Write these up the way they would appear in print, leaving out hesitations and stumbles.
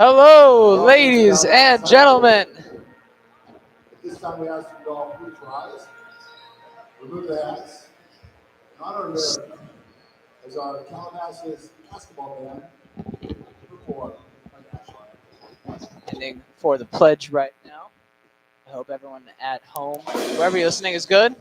Hello, ladies and gentlemen. This time we ask you all 3 tries. Remove the hats. In honor of America, as our Calabasas basketball band perform our national anthem. Ending for the pledge right now. I hope everyone at home, wherever you're listening, is good.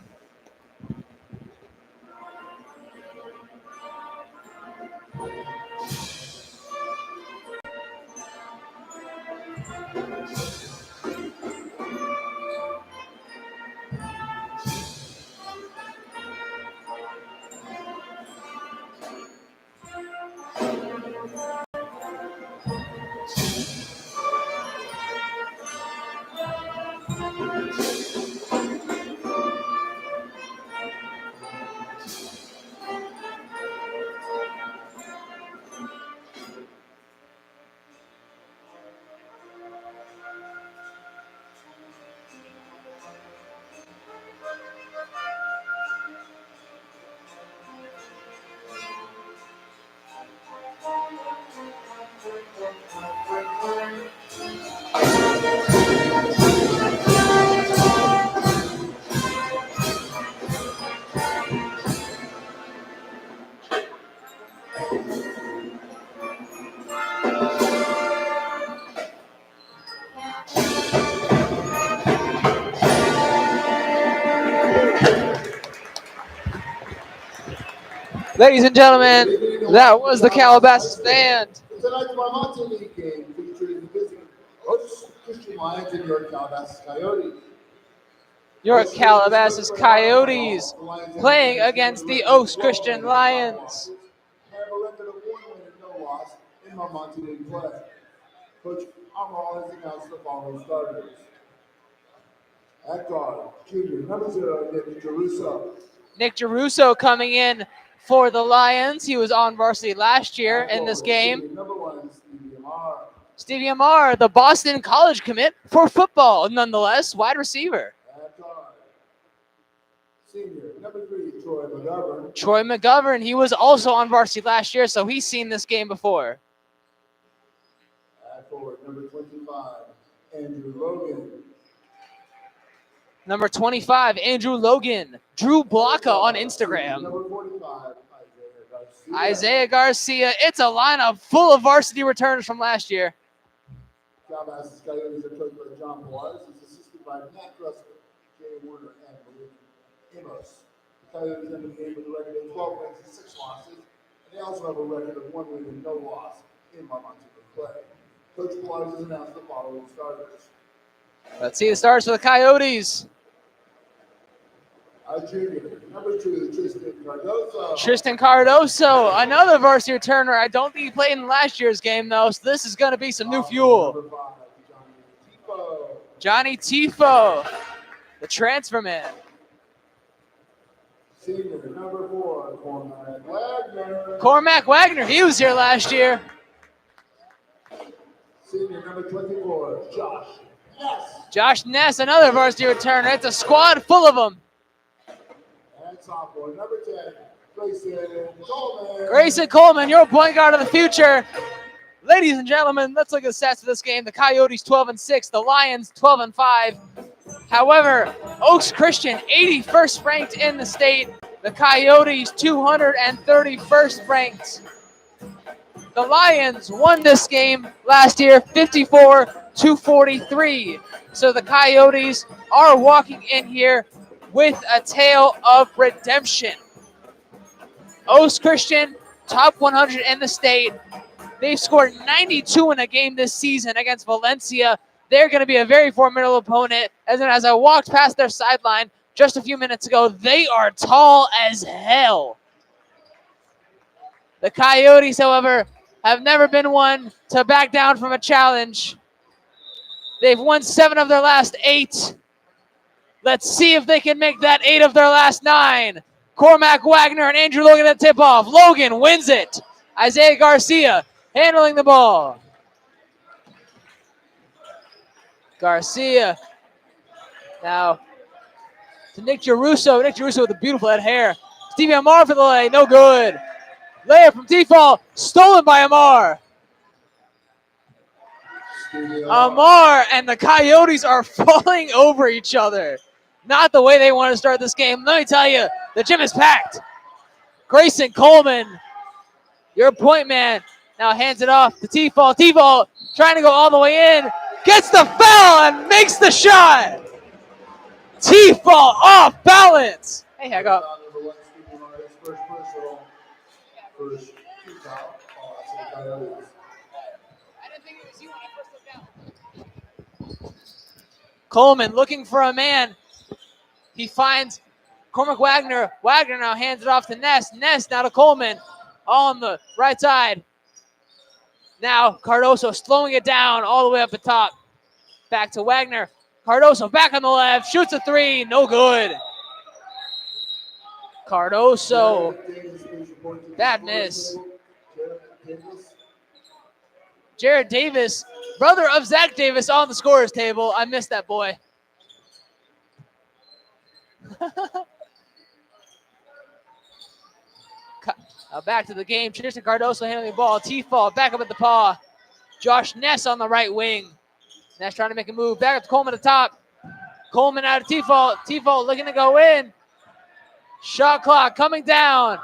Ladies and gentlemen, that was the Calabasas band. Tonight's Monte League game featuring the visiting Oaks Christian Lions and your Calabasas Coyotes. Your Calabasas Coyotes playing against the Oaks Christian Lions. Have a record of 1 win and no loss in our Monte League play. Coach Amaral has announced the following starters. At guard, junior, number 0, Nick Geruso. Nick Geruso coming in for the Lions. He was on varsity last year in this game. Number 1, Stevie Amar. Stevie Amar, the Boston College commit for football, nonetheless, wide receiver. At guard, senior, number 3, Troy McGovern. Troy McGovern, he was also on varsity last year, so he's seen this game before. At forward, number 25, Andrew Logan. Number 25, Andrew Logan. Drew Blocka on Instagram. Number 45, Isaiah Garcia. Isaiah Garcia. It's a lineup full of varsity returners from last year. Calabasas Coyotes are coached by John Juarez. He's assisted by Matt Russell, Jay Warner, and Malik Amos. The Coyotes ended the game with a record of 12 wins and 6 losses, and they also have a record of 1 win and no loss in Monte League play. Coach Juarez has announced the following starters. Let's see the starters for the Coyotes. Junior, number 2, Tristan Cardoso. Tristan Cardoso, another varsity returner. I don't think he played in last year's game, though, so this is going to be some new fuel. Number 5, Johnny Tifo, the transfer man. Senior, number 4, Cormac Wagner. Cormac Wagner, he was here last year. Senior, number 24, Josh Ness. Josh Ness, another varsity returner. It's a squad full of them. And sophomore, number 10, Grayson Coleman. Grayson Coleman, your point guard of the future. Ladies and gentlemen, let's look at the stats for this game. The Coyotes 12-6, the Lions 12-5. However, Oaks Christian 81st ranked in the state. The Coyotes 231st ranked. The Lions won this game last year 54-43. So the Coyotes are walking in here with a tale of redemption. Oaks Christian, top 100 in the state. They've scored 92 in a game this season against Valencia. They're going to be a very formidable opponent. As I walked past their sideline just a few minutes ago, they are tall as hell. The Coyotes, however, have never been one to back down from a challenge. They've won 7 of their last 8. Let's see if they can make that 8 of their last 9. Cormac Wagner and Andrew Logan at tip-off. Logan wins it. Isaiah Garcia handling the ball. Garcia now to Nick Geruso. Nick Geruso with a beautiful head hair. Stevie Amar for the lay. No good. Layup from Tifo. Stolen by Amar. Amar and the Coyotes are falling over each other. Not the way they want to start this game. Let me tell you, the gym is packed. Grayson Coleman, your point man, now hands it off to T-Fall. T-Fall trying to go all the way in. Gets the foul and makes the shot. T-Fall off balance. Hey, I got. Coleman looking for a man. He finds Cormac Wagner. Wagner now hands it off to Ness. Ness now to Coleman. All on the right side. Now Cardoso slowing it down all the way up the top. Back to Wagner. Cardoso back on the left. Shoots a three. No good. Cardoso. Bad miss. Jared Davis, brother of Zach Davis, on the scorer's table. I missed that boy. Back to the game. Tristan Cardoso handling the ball. T-Fall back up at the paw. Josh Ness on the right wing. Ness trying to make a move. Back up to Coleman at the top. Coleman out of T-Fall. T-Fall looking to go in. Shot clock coming down.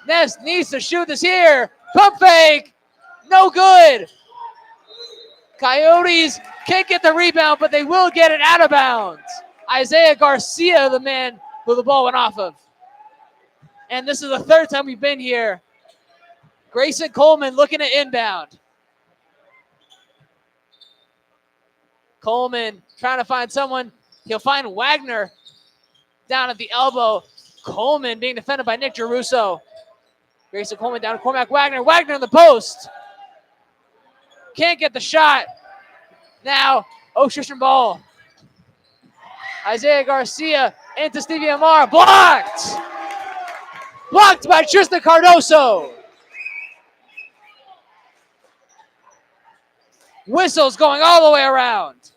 Ness needs to shoot this here. Pump fake. No good. Coyotes can't get the rebound, but they will get it out of bounds. Isaiah Garcia, the man who the ball went off of. And this is the third time we've been here. Grayson Coleman looking at inbound. Coleman trying to find someone. He'll find Wagner down at the elbow. Coleman being defended by Nick Giarrusso. Grayson Coleman down to Cormac Wagner. Wagner in the post. Can't get the shot. Now, Christian ball. Isaiah Garcia into Stevie Amar. Blocked! Blocked by Tristan Cardoso. Whistles going all the way around.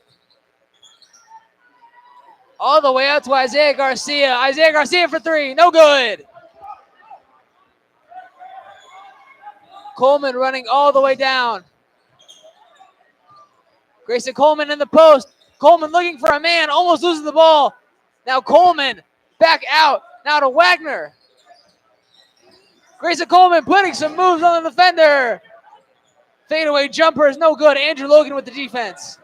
All the way out to Isaiah Garcia. Isaiah Garcia for three. No good. Coleman running all the way down. Grayson Coleman in the post. Coleman looking for a man. Almost loses the ball. Now Coleman back out. Now to Wagner. Grayson Coleman putting some moves on the defender. Fadeaway jumper is no good. Andrew Logan with the defense.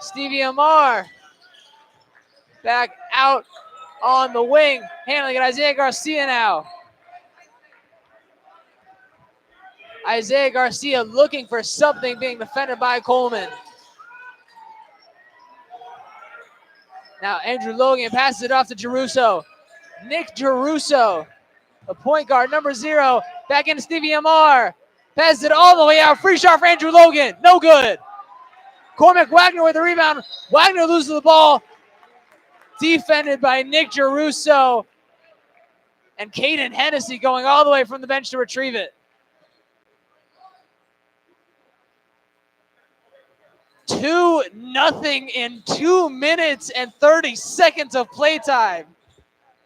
Stevie Amar back out on the wing. Handling it. Isaiah Garcia now. Isaiah Garcia looking for something, being defended by Coleman. Now Andrew Logan passes it off to Giarrusso. Nick Giarrusso, the point guard, number 0. Back into Stevie Amar. Passes it all the way out. Free shot for Andrew Logan. No good. Cormac Wagner with the rebound. Wagner loses the ball. Defended by Nick Giarrusso. And Caden Hennessy going all the way from the bench to retrieve it. 2-0 in 2 minutes and 30 seconds of playtime.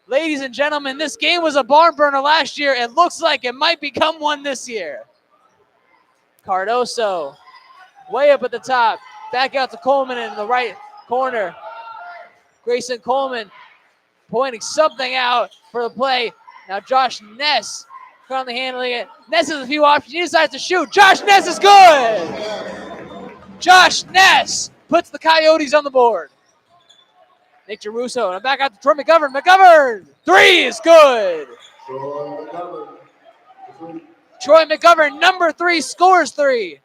Ladies and gentlemen, this game was a barn burner last year. It looks like it might become one this year. Cardoso way up at the top. Back out to Coleman in the right corner. Grayson Coleman pointing something out for the play. Now Josh Ness currently handling it. Ness has a few options. He decides to shoot. Josh Ness is good. Josh Ness puts the Coyotes on the board. Nick Giarrusso, and back out to Troy McGovern. McGovern, 3 is good. Troy McGovern, number 3, scores 3.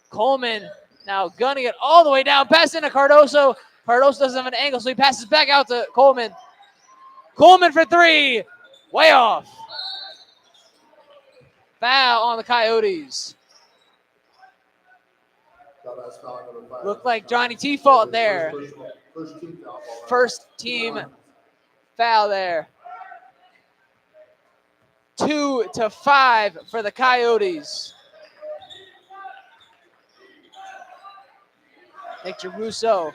Coleman now gunning it all the way down. Pass into Cardoso. Cardoso doesn't have an angle, so he passes back out to Coleman. Coleman for 3. Way off. Foul on the Coyotes. Looked like Johnny T-Fault there. First team foul there. 2-5 for the Coyotes. Nick Giarrusso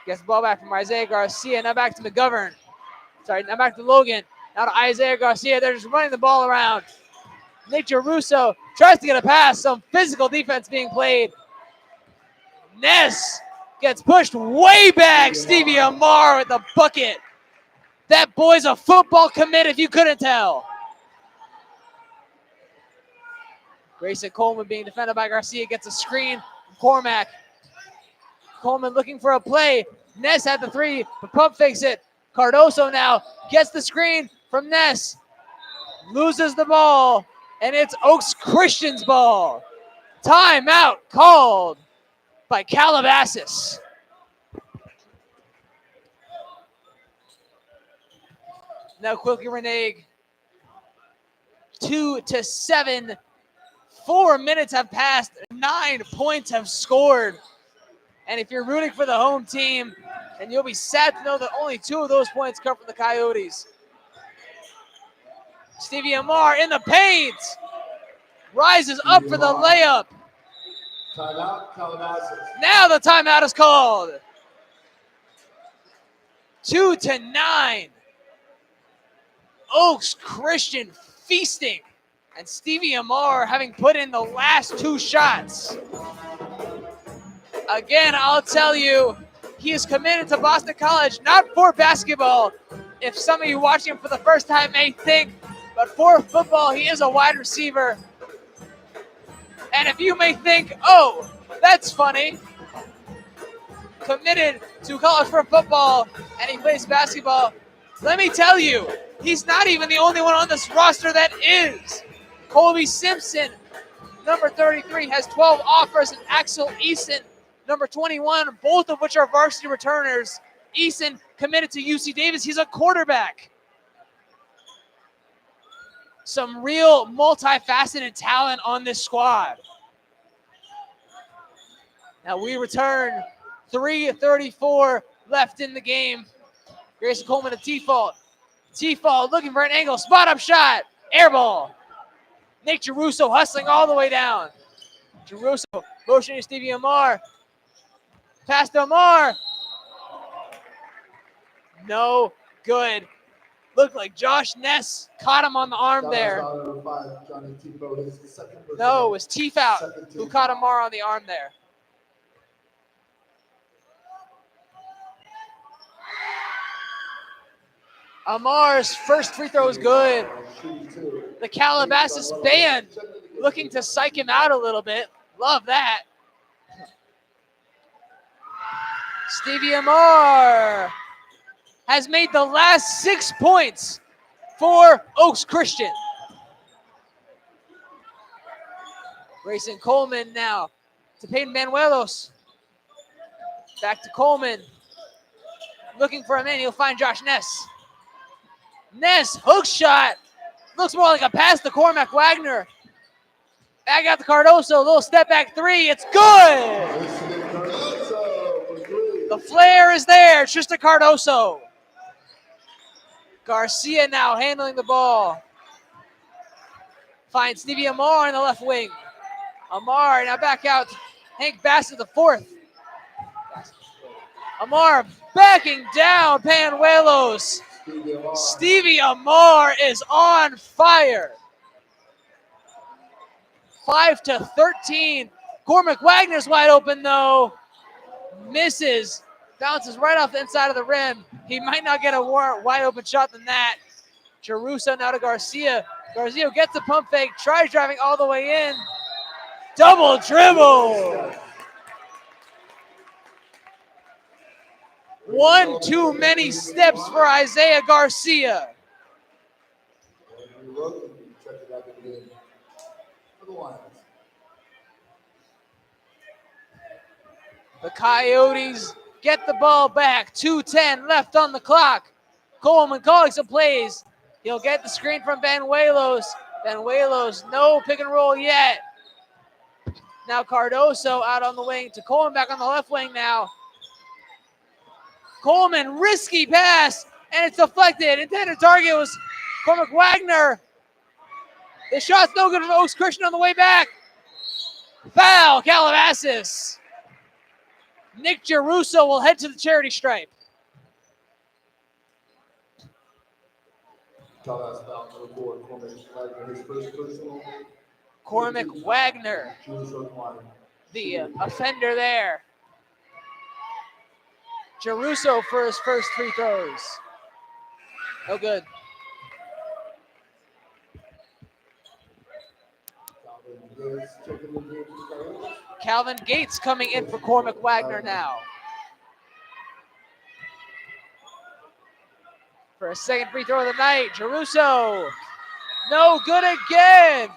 gets the ball back from Isaiah Garcia. Now back to McGovern. Sorry, now back to Logan. Now to Isaiah Garcia. They're just running the ball around. Nick Giarrusso tries to get a pass. Some physical defense being played. Ness gets pushed way back. Stevie Amar with the bucket. That boy's a football commit if you couldn't tell. Grayson Coleman being defended by Garcia gets a screen from Cormac. Coleman looking for a play. Ness had the three, but pump fakes it. Cardoso now gets the screen from Ness. Loses the ball, and it's Oaks Christian's ball. Timeout called by Calabasas. Now quickly Reneg. 2-7. 4 minutes have passed. 9 points have scored. And if you're rooting for the home team, then you'll be sad to know that only 2 of those points come from the Coyotes. Stevie Amar in the paint. Rises up for the layup. Timeout, Calabasas. Now the timeout is called. 2-9. Oaks Christian feasting. And Stevie Amar having put in the last 2 shots. Again, I'll tell you, he is committed to Boston College, not for basketball. If some of you watching him for the first time may think, but for football, he is a wide receiver. And if you may think, oh, that's funny, committed to college for football, and he plays basketball, let me tell you, he's not even the only one on this roster that is. Colby Simpson, number 33, has 12 offers, and Axel Eason, number 21, both of which are varsity returners. Eason committed to UC Davis. He's a quarterback. Some real multifaceted talent on this squad. Now we return. 3:34 left in the game. Grayson Coleman, a T-fault. T-fault looking for an angle. Spot up shot. Air ball. Nick Geruso hustling all the way down. Geruso motioning to Stevie Amar. Pass to Amar. No good. Looked like Josh Ness caught him on the arm there. No, it was T-Fout who caught Amar on the arm there. Amar's first free throw is good. The Calabasas band looking to psych him out a little bit. Love that. Stevie Amar has made the last 6 points for Oaks Christian. Grayson Coleman now to Peyton Manuelos. Back to Coleman. Looking for a man. He'll find Josh Ness. Ness, hook shot. Looks more like a pass to Cormac Wagner. Back out to Cardoso. Little step back three. It's good. The flare is there. It's just a Cardoso. Garcia now handling the ball. Finds Stevie Amar in the left wing. Amar now back out. Hank Bassett, the fourth. Amar backing down Panuelos. Stevie Amar is on fire. 5-13. Cormac Wagner's wide open though. Misses. Bounces right off the inside of the rim. He might not get a more wide open shot than that. Geruso now to Garcia. Garcia gets the pump fake. Tries driving all the way in. Double dribble. One too many steps for Isaiah Garcia. The Coyotes get the ball back. 2:10 left on the clock. Coleman calling some plays. He'll get the screen from Banuelos. Banuelos, no pick and roll yet. Now Cardoso out on the wing to Coleman back on the left wing now. Coleman, risky pass, and it's deflected. Intended target was Cormac Wagner. The shot's no good from Oaks Christian on the way back. Foul, Calabasas. Nick Geruso will head to the charity stripe. Cormac Wagner, the offender there. Jeruso for his first free throws. No good. Calvin Gates coming in for Cormac Wagner now. For a second free throw of the night, Jeruso. No good again.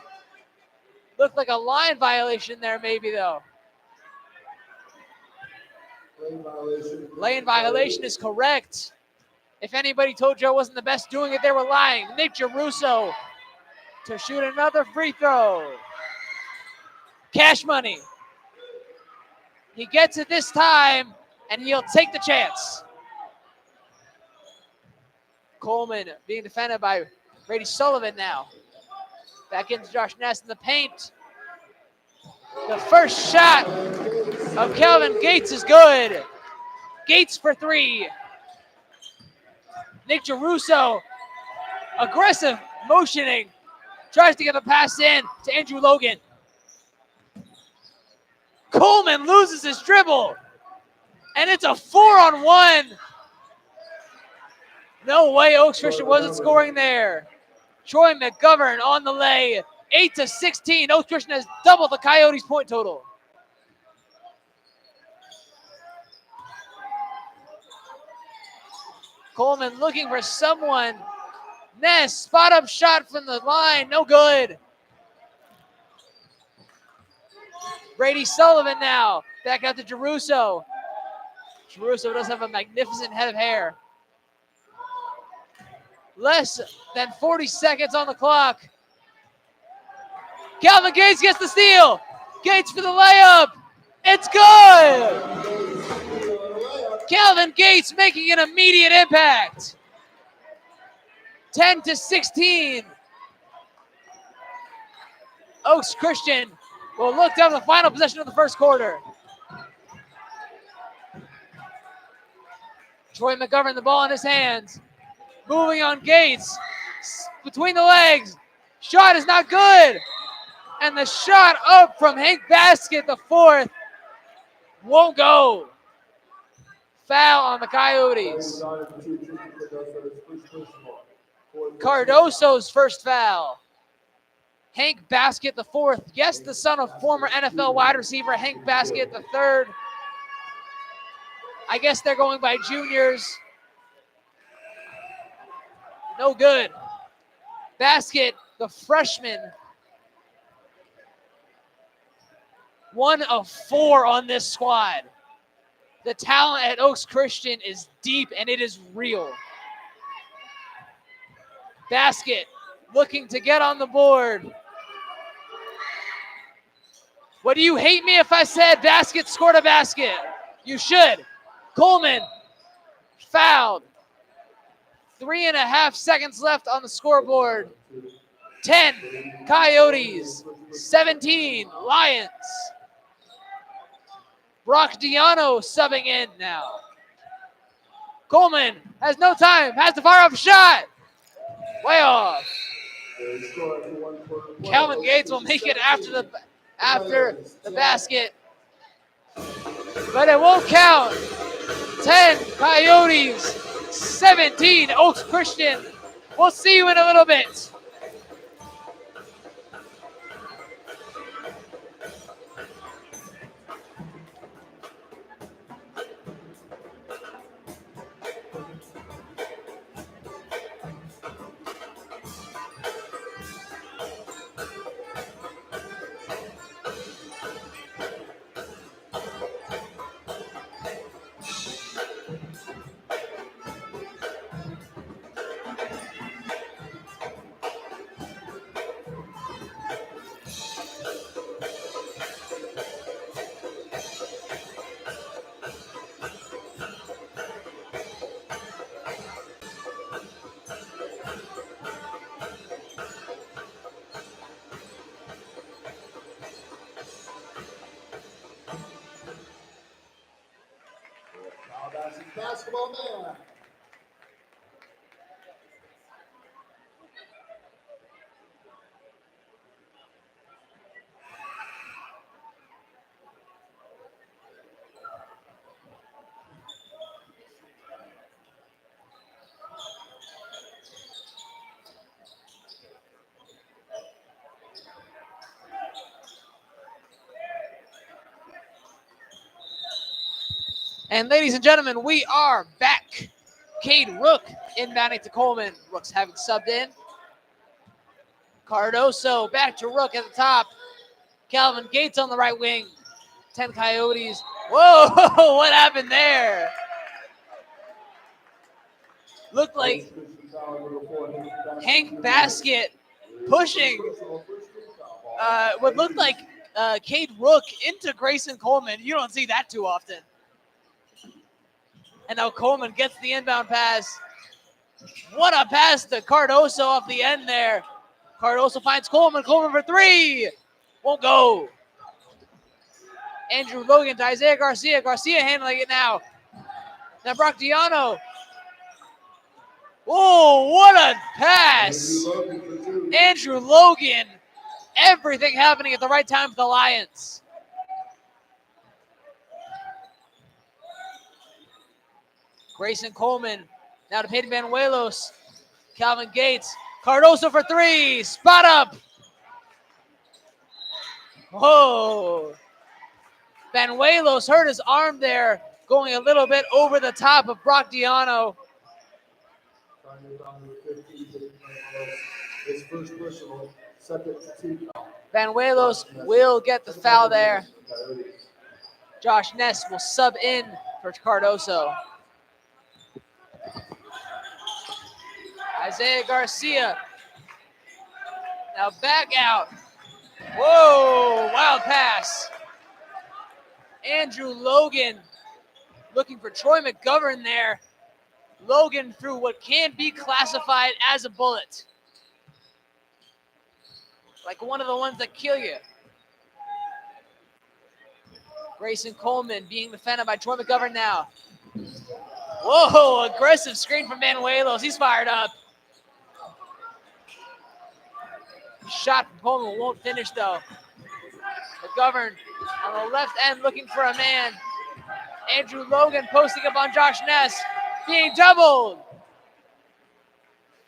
Looked like a line violation there maybe though. Lane violation is correct. If anybody told you I wasn't the best doing it, they were lying. Nick Jeruso to shoot another free throw. Cash money. He gets it this time, and he'll take the chance. Coleman being defended by Brady Sullivan now. Back into Josh Ness in the paint. The first shot of Calvin Gates is good. Gates for three. Nick Jeruso, aggressive motioning. Tries to get a pass in to Andrew Logan. Coleman loses his dribble. And it's a 4-on-1. No way Oaks Christian wasn't scoring there. Troy McGovern on the lay. 8-16. Oaks Christian has doubled the Coyotes' point total. Coleman looking for someone. Ness, spot up shot from the line. No good. Brady Sullivan now. Back out to Jeruso. Jeruso does have a magnificent head of hair. Less than 40 seconds on the clock. Calvin Gates gets the steal. Gates for the layup. It's good. Calvin Gates making an immediate impact. 10-16. Oaks Christian will look down the final possession of the first quarter. Troy McGovern, the ball in his hands. Moving on Gates. Between the legs. Shot is not good. And the shot up from Hank Basket, the fourth, won't go. Foul on the Coyotes. Cardoso's first foul. Hank Basket, the fourth. Yes, the son of former NFL wide receiver Hank Basket, the third. I guess they're going by juniors. No good. Basket, the freshman. 1 of 4 on this squad. The talent at Oaks Christian is deep and it is real. Basket looking to get on the board. What, do you hate me if I said Basket scored a basket? You should. Coleman fouled. 3.5 seconds left on the scoreboard. 10 Coyotes, 17 Lions. Brock Diano subbing in now. Coleman has no time, has to fire up a shot. Way off. Calvin Gates will make it after the basket. But it won't count. 10 Coyotes, 17 Oaks Christian. We'll see you in a little bit. Calabasas basketball man. And ladies and gentlemen, we are back. Cade Rook inbounding to Coleman. Rook's having subbed in. Cardoso back to Rook at the top. Calvin Gates on the right wing. 10 Coyotes. Whoa, what happened there? Looked like Hank Basket pushing what looked like Cade Rook into Grayson Coleman. You don't see that too often. And now Coleman gets the inbound pass. What a pass to Cardoso off the end there. Cardoso finds Coleman. Coleman for three. Won't go. Andrew Logan to Isaiah Garcia. Garcia handling it now. Now Brock Diano. Whoa, what a pass. Andrew Logan. Everything happening at the right time for the Lions. Grayson Coleman. Now to Peyton Banuelos. Calvin Gates. Cardoso for three. Spot up. Whoa. Banuelos hurt his arm there, going a little bit over the top of Brock Diano. His first personal, second team foul. Banuelos will get the foul there. Josh Ness will sub in for Cardoso. Isaiah Garcia. Now back out. Whoa, wild pass. Andrew Logan looking for Troy McGovern there. Logan threw what can be classified as a bullet. Like one of the ones that kill you. Grayson Coleman being defended by Troy McGovern now. Whoa, aggressive screen from Banuelos. He's fired up. Shot from Coleman won't finish though. McGovern on the left end looking for a man. Andrew Logan posting up on Josh Ness. Being doubled.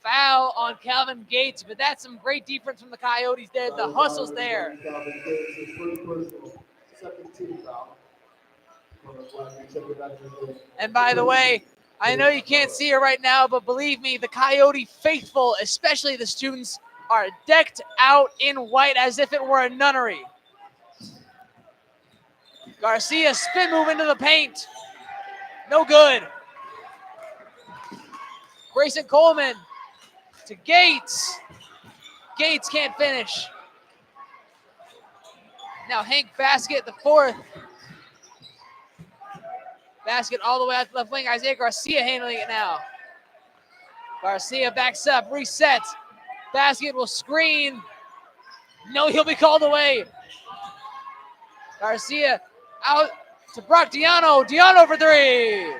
Foul on Calvin Gates, but that's some great defense from the Coyotes there. The hustle's there. And by the way, I know you can't see it right now, but believe me, the Coyote faithful, especially the students, are decked out in white as if it were a nunnery. Garcia spin move into the paint. No good. Grayson Coleman to Gates. Gates can't finish. Now Hank Basket, the fourth. Basket all the way out to left wing. Isaiah Garcia handling it now. Garcia backs up, resets. Basket will screen. No, he'll be called away. Garcia out to Brock Diano. Diano for three.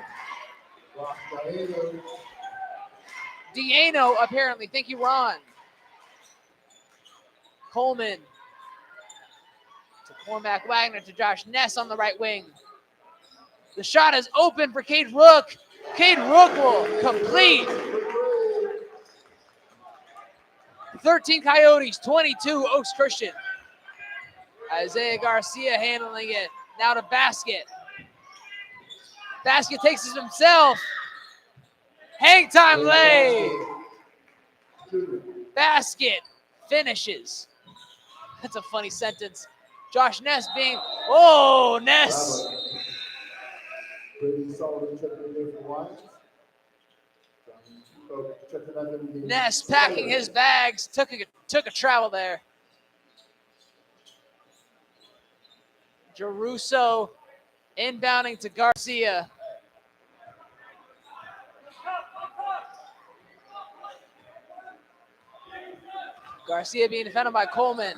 Diano, apparently. Thank you, Ron. Coleman to Cormac Wagner to Josh Ness on the right wing. The shot is open for Cade Rook. Cade Rook will complete. 13 Coyotes, 22 Oaks Christian. Isaiah Garcia handling it. Now to Basket. Basket takes it himself. Hang time lay. Basket finishes. That's a funny sentence. Josh Ness being, oh, Ness. Ness packing his bags, took a travel there. Jeruso inbounding to Garcia. Garcia being defended by Coleman.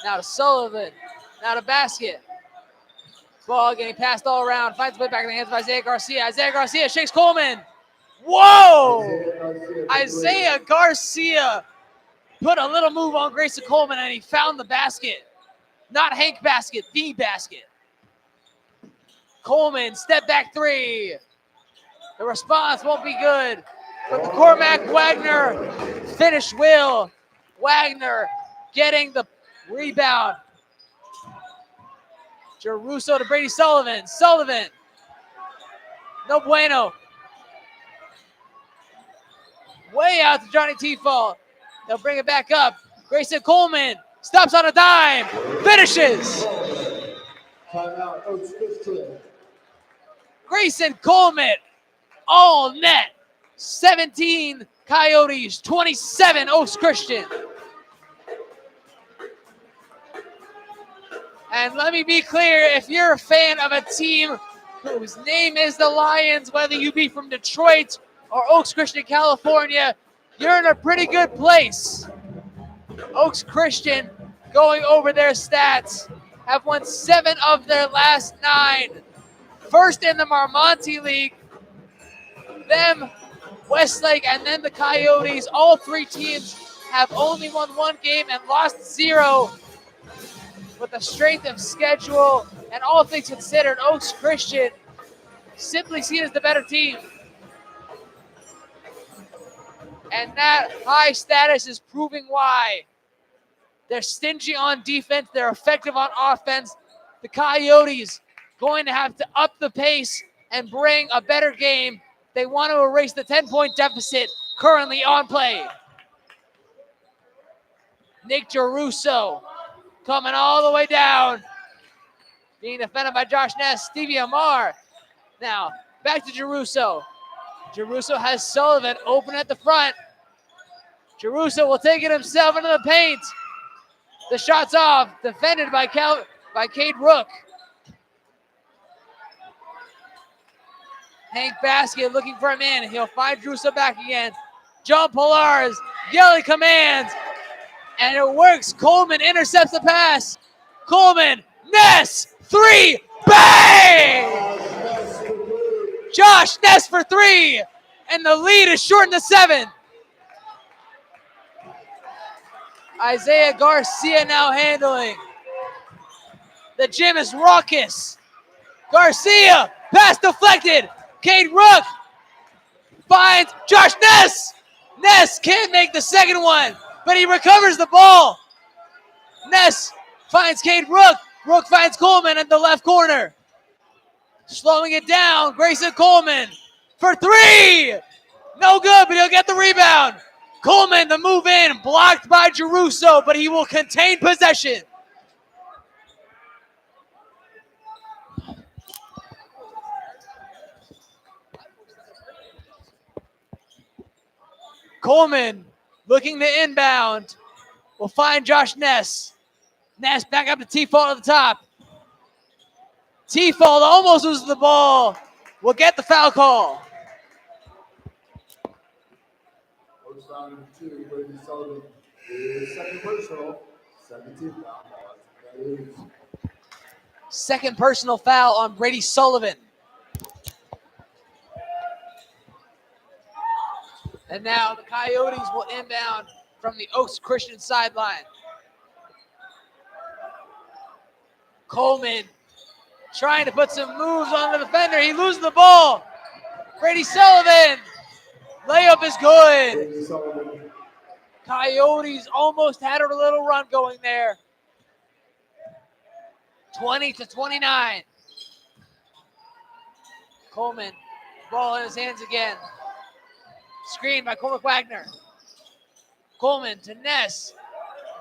Now to Sullivan. Now to Basket. Ball getting passed all around. Finds its way back in the hands of Isaiah Garcia. Isaiah Garcia shakes Coleman. Whoa! Isaiah Garcia put a little move on Grayson Coleman and he found the basket. Not Hank Basket, the basket. Coleman, step back three. The response won't be good. But the Cormac Wagner finish will. Wagner getting the rebound. Jeruso to Brady Sullivan. Sullivan No bueno. Way out to Johnny T-Fall. They'll bring it back up. Grayson Coleman stops on a dime. Finishes. Timeout, Oaks Christian. Grayson Coleman, all net. 17 Coyotes, 27 Oaks Christian. And let me be clear, if you're a fan of a team whose name is the Lions, whether you be from Detroit or Oaks Christian, California, you're in a pretty good place. Oaks Christian, going over their stats, have won 7 of their last 9. First in the Marmonte League, them, Westlake, and then the Coyotes. All 3 teams have only won 1 game and lost 0. With the strength of schedule and all things considered, Oaks Christian simply seen as the better team. And that high status is proving why. They're stingy on defense. They're effective on offense. The Coyotes going to have to up the pace and bring a better game. They want to erase the 10-point deficit currently on play. Nick Geruso coming all the way down. Being defended by Josh Ness. Stevie Amar. Now, back to Geruso. Geruso has Sullivan open at the front. Geruso will take it himself into the paint. The shot's off. Defended by Cade Rook. Hank Basket looking for a man. He'll find Geruso back again. John Pilar's yelling commands. And it works. Coleman intercepts the pass. Coleman, Ness, 3, bang! Josh Ness for 3. And the lead is shortened to 7. Isaiah Garcia now handling. The gym is raucous. Garcia, pass deflected. Cade Rook finds Josh Ness. Ness can't make the second one, but he recovers the ball. Ness finds Cade Rook. Rook finds Coleman in the left corner. Slowing it down, Grayson Coleman for 3. No good, but he'll get the rebound. Coleman, the move in, blocked by Geruso, but he will contain possession. Coleman looking to inbound. Will find Josh Ness. Ness back up to T-Fall at the top. T-Fall almost loses the ball. Will get the foul call. Oaks foul number 2, Brady Sullivan. His second personal, 17th foul. Coyotes. Second personal foul on Brady Sullivan. And now the Coyotes will inbound from the Oaks Christian sideline. Coleman trying to put some moves on the defender. He loses the ball. Brady Sullivan. Layup is good. Brady Sullivan. Coyotes almost had a little run going there. 20-29. Coleman, ball in his hands again. Screen by Coleman Wagner. Coleman to Ness.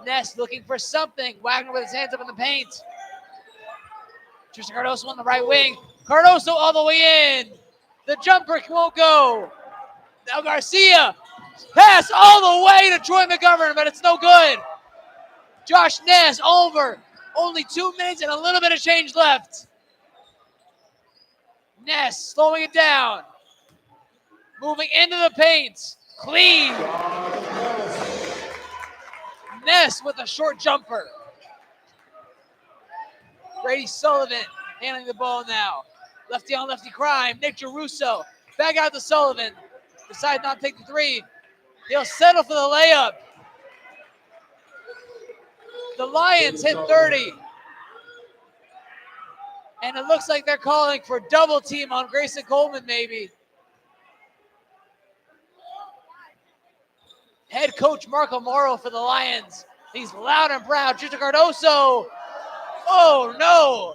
Ness looking for something. Wagner with his hands up in the paint. Tristan Cardoso on the right wing. Cardoso all the way in. The jumper won't go. Now Garcia. Pass all the way to Troy McGovern, but it's no good. Josh Ness over. Only 2 minutes and a little bit of change left. Ness slowing it down. Moving into the paint. Clean. Ness with a short jumper. Brady Sullivan handling the ball now. Lefty on lefty crime. Nick Geruso. Back out to Sullivan. Decides not to take the 3. He'll settle for the layup. The Lions hit 30. And it looks like they're calling for double team on Grayson Coleman maybe. Head coach Marco Morrow for the Lions. He's loud and proud. Tristan Cardoso. Oh no.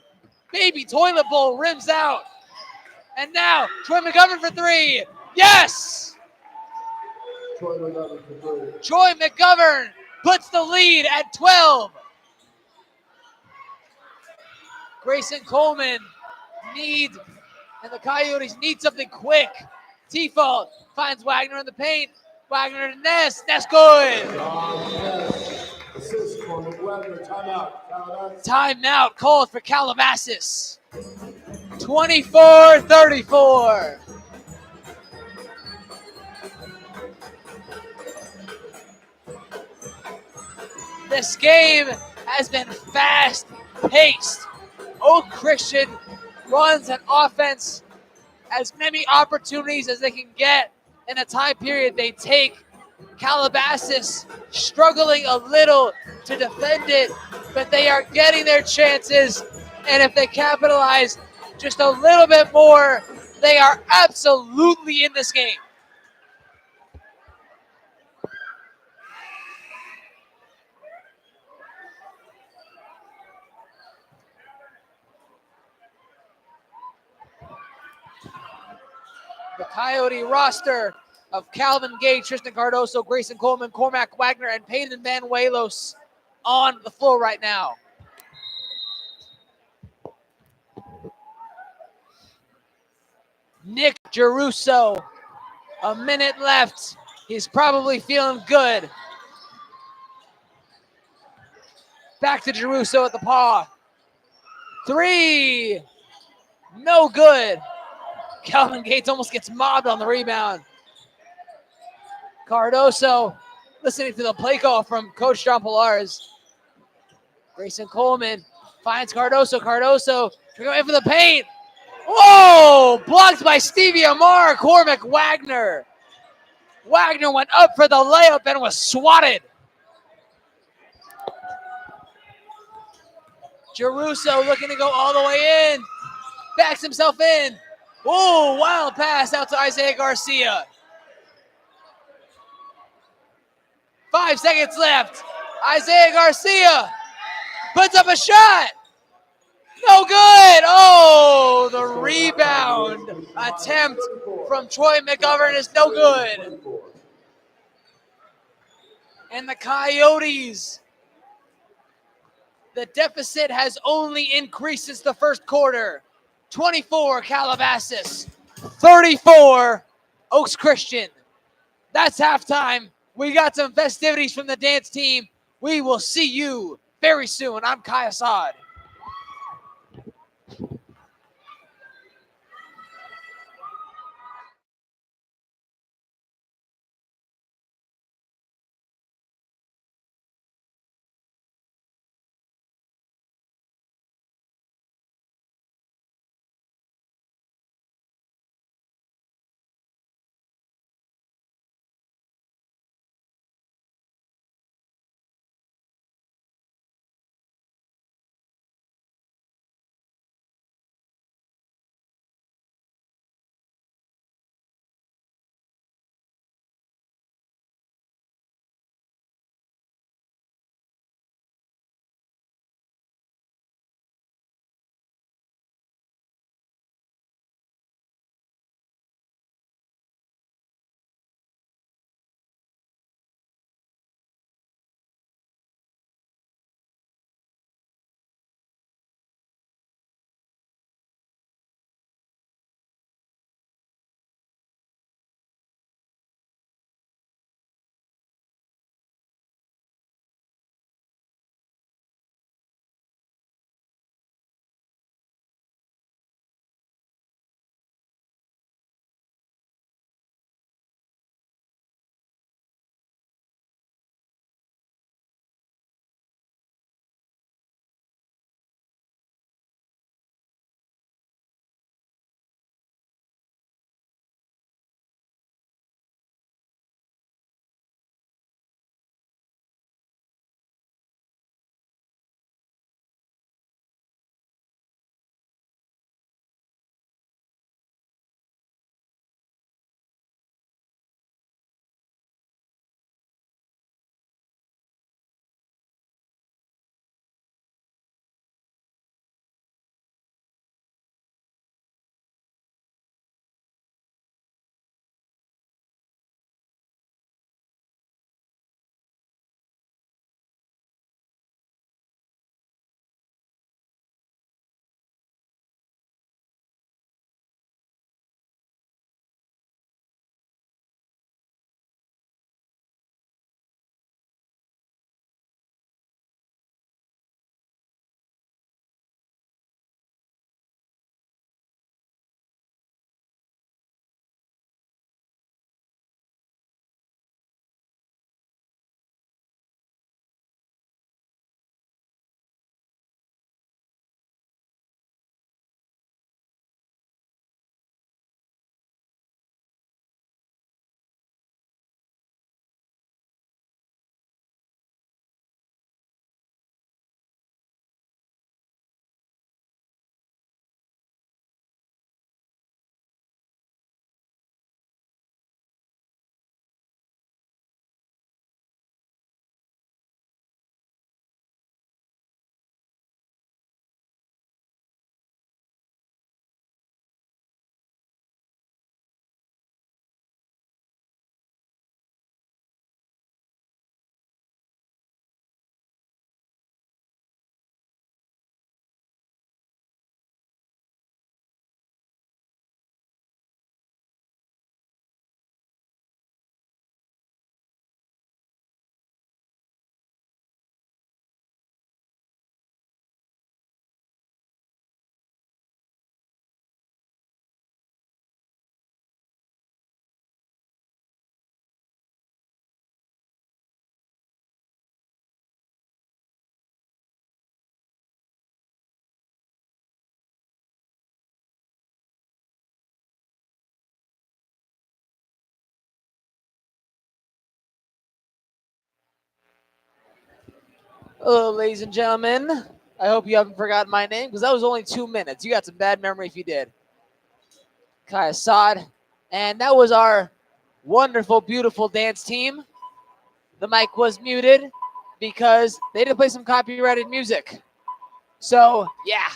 Baby toilet bowl rims out. And now, Troy McGovern for three. Yes! Troy McGovern for three. Troy McGovern puts the lead at 12. Grayson Coleman needs, and the Coyotes need something quick. Tifo finds Wagner in the paint. Wagner to Ness. Ness good. Yes. Assist for Wagner. Timeout. Calabasas. Timeout called for Calabasas. 24-34. This game has been fast-paced. Oak Christian runs an offense as many opportunities as they can get in a time period they take. Calabasas struggling a little to defend it, but they are getting their chances, and if they capitalize just a little bit more, they are absolutely in this game. The Coyote roster of Calvin Gage, Tristan Cardoso, Grayson Coleman, Cormac Wagner, and Peyton Manuelos on the floor right now. Nick Geruso, a minute left. He's probably feeling good. Back to Geruso at the paw. Three. No good. Calvin Gates almost gets mobbed on the rebound. Cardoso listening to the play call from Coach John Pilares. Grayson Coleman finds Cardoso. Cardoso going for the paint. Whoa! Blocked by Stevie Amar. Cormac Wagner. Wagner went up for the layup and was swatted. Geruso looking to go all the way in. Backs himself in. Whoa, wild pass out to Isaiah Garcia. 5 seconds left. Isaiah Garcia puts up a shot. No good. Oh, the rebound attempt from Troy McGovern is no good. And the Coyotes, the deficit has only increased since the first quarter. 24 Calabasas, 34 Oaks Christian. That's halftime. We got some festivities from the dance team. We will see you very soon. I'm Kai Assad. Hello, ladies and gentlemen. I hope you haven't forgotten my name because that was only 2 minutes. You got some bad memory if you did. Kai Assad. And that was our wonderful, beautiful dance team. The mic was muted because they did play some copyrighted music. So, yeah,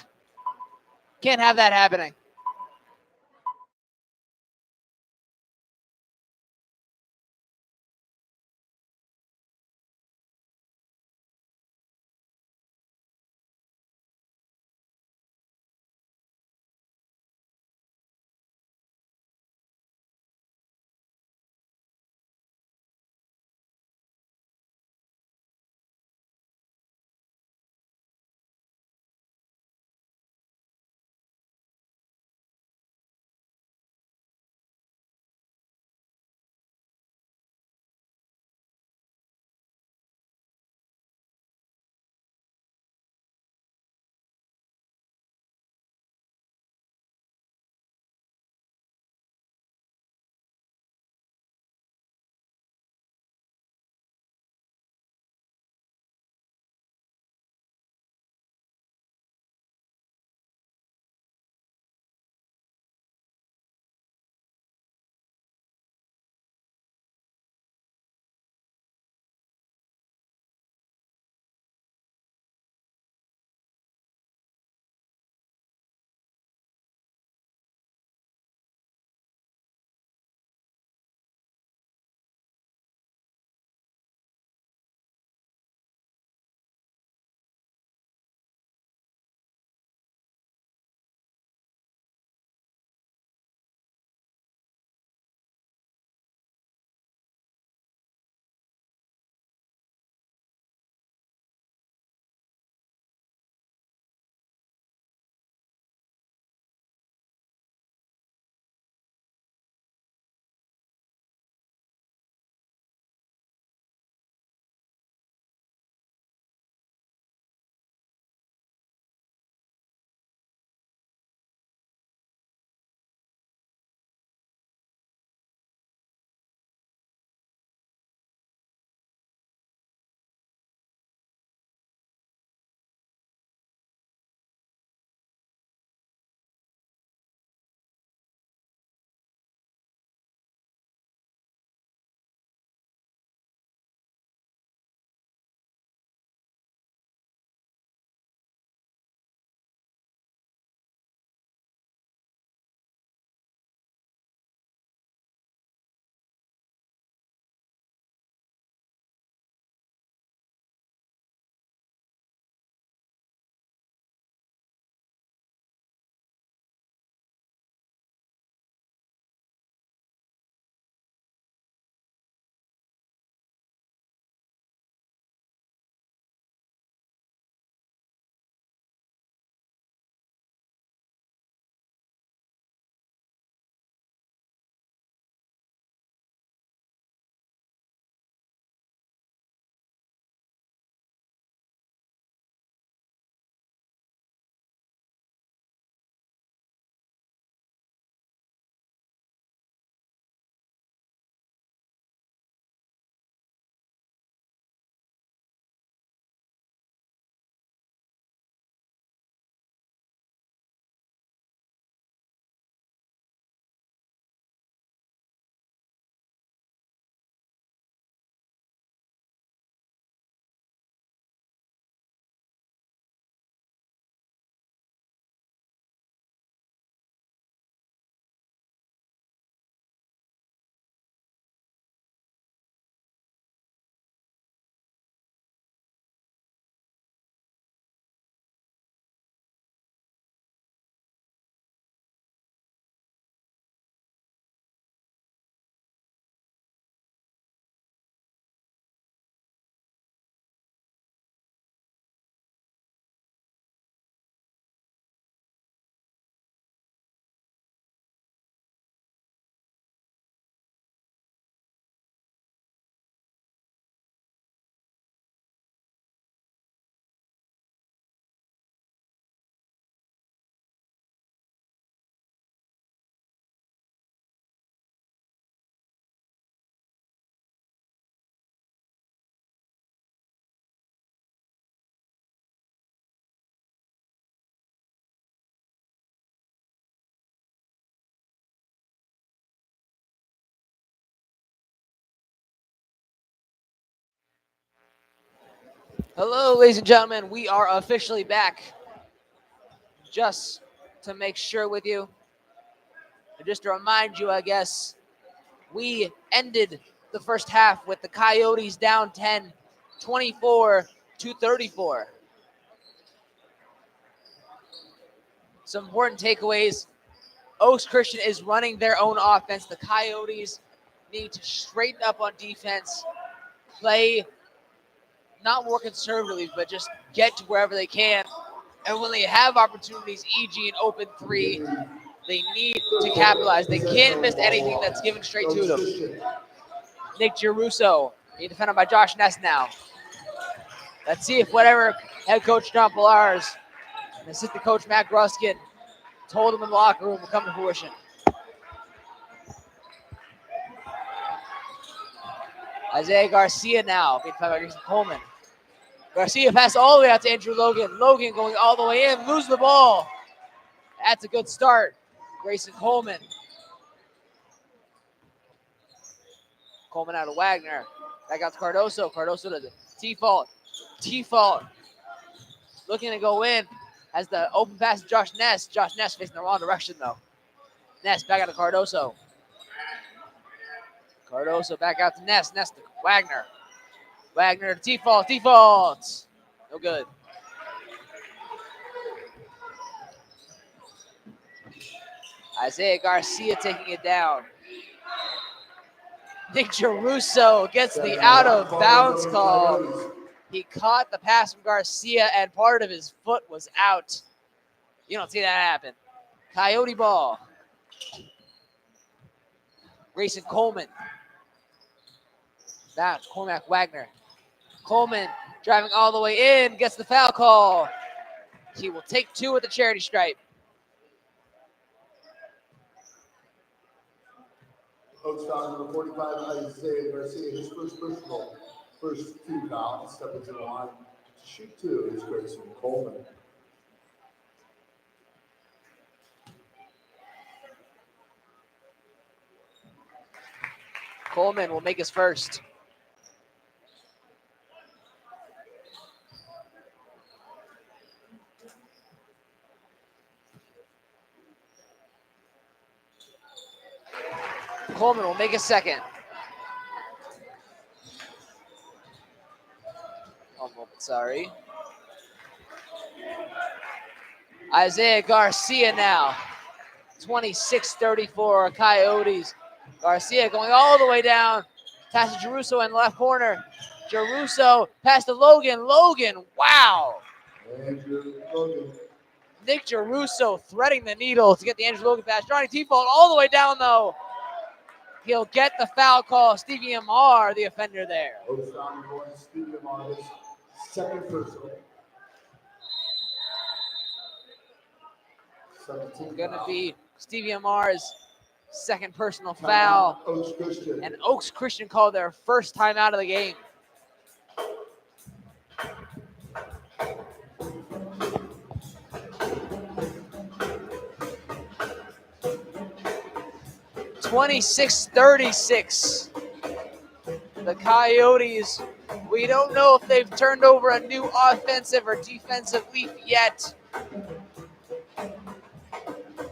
can't have that happening. Hello, ladies and gentlemen. We are officially back. Just to make sure with you, and just to remind you, I guess, we ended the first half with the Coyotes down 10, 24-34. Some important takeaways. Oaks Christian is running their own offense. The Coyotes need to straighten up on defense, play not more conservatively, but just get to wherever they can. And when they have opportunities, e.g. an open three, they need to capitalize. They can't miss anything that's given straight to them. Nick Giarusso being defended by Josh Ness now. Let's see if whatever head coach John Pillars and assistant coach Matt Gruskin told him in the locker room will come to fruition. Isaiah Garcia now being defended by Jason Coleman. Garcia pass all the way out to Andrew Logan. Logan going all the way in, lose the ball. That's a good start. Grayson Coleman. Coleman out of Wagner. Back out to Cardoso. Cardoso to the T-fault. T-fault. Looking to go in. Has the open pass to Josh Ness. Josh Ness facing the wrong direction, though. Ness back out to Cardoso. Cardoso back out to Ness. Ness to Wagner. Wagner to T-fault. T-fault. No good. Isaiah Garcia taking it down. Nick Giarusso gets the out-of-bounds call. He caught the pass from Garcia, and part of his foot was out. You don't see that happen. Coyote ball. Grayson Coleman. Now Cormac Wagner. Coleman driving all the way in, gets the foul call. He will take two with the charity stripe. Oaks foul number 45, Isaiah Garcia, his first personal, first two foul. Step into the line to shoot two is Grayson Coleman. Coleman will make his first. Coleman will make a second. One moment, sorry. Isaiah Garcia now. 26-34 Coyotes. Garcia going all the way down. Pass to Giarusso in the left corner. Giarusso pass to Logan. Logan, wow. Logan. Nick Giarusso threading the needle to get the Andrew Logan pass. Johnny T-fault all the way down, though. He'll get the foul call. Stevie Amar, the offender there. Oaks foul number one, Stevie Amar, his second personal. Going to be Stevie Amar's second personal foul. Oaks Christian. And Oaks Christian called their first time out of the game. (26-36). The Coyotes, we don't know if they've turned over a new offensive or defensive leaf yet,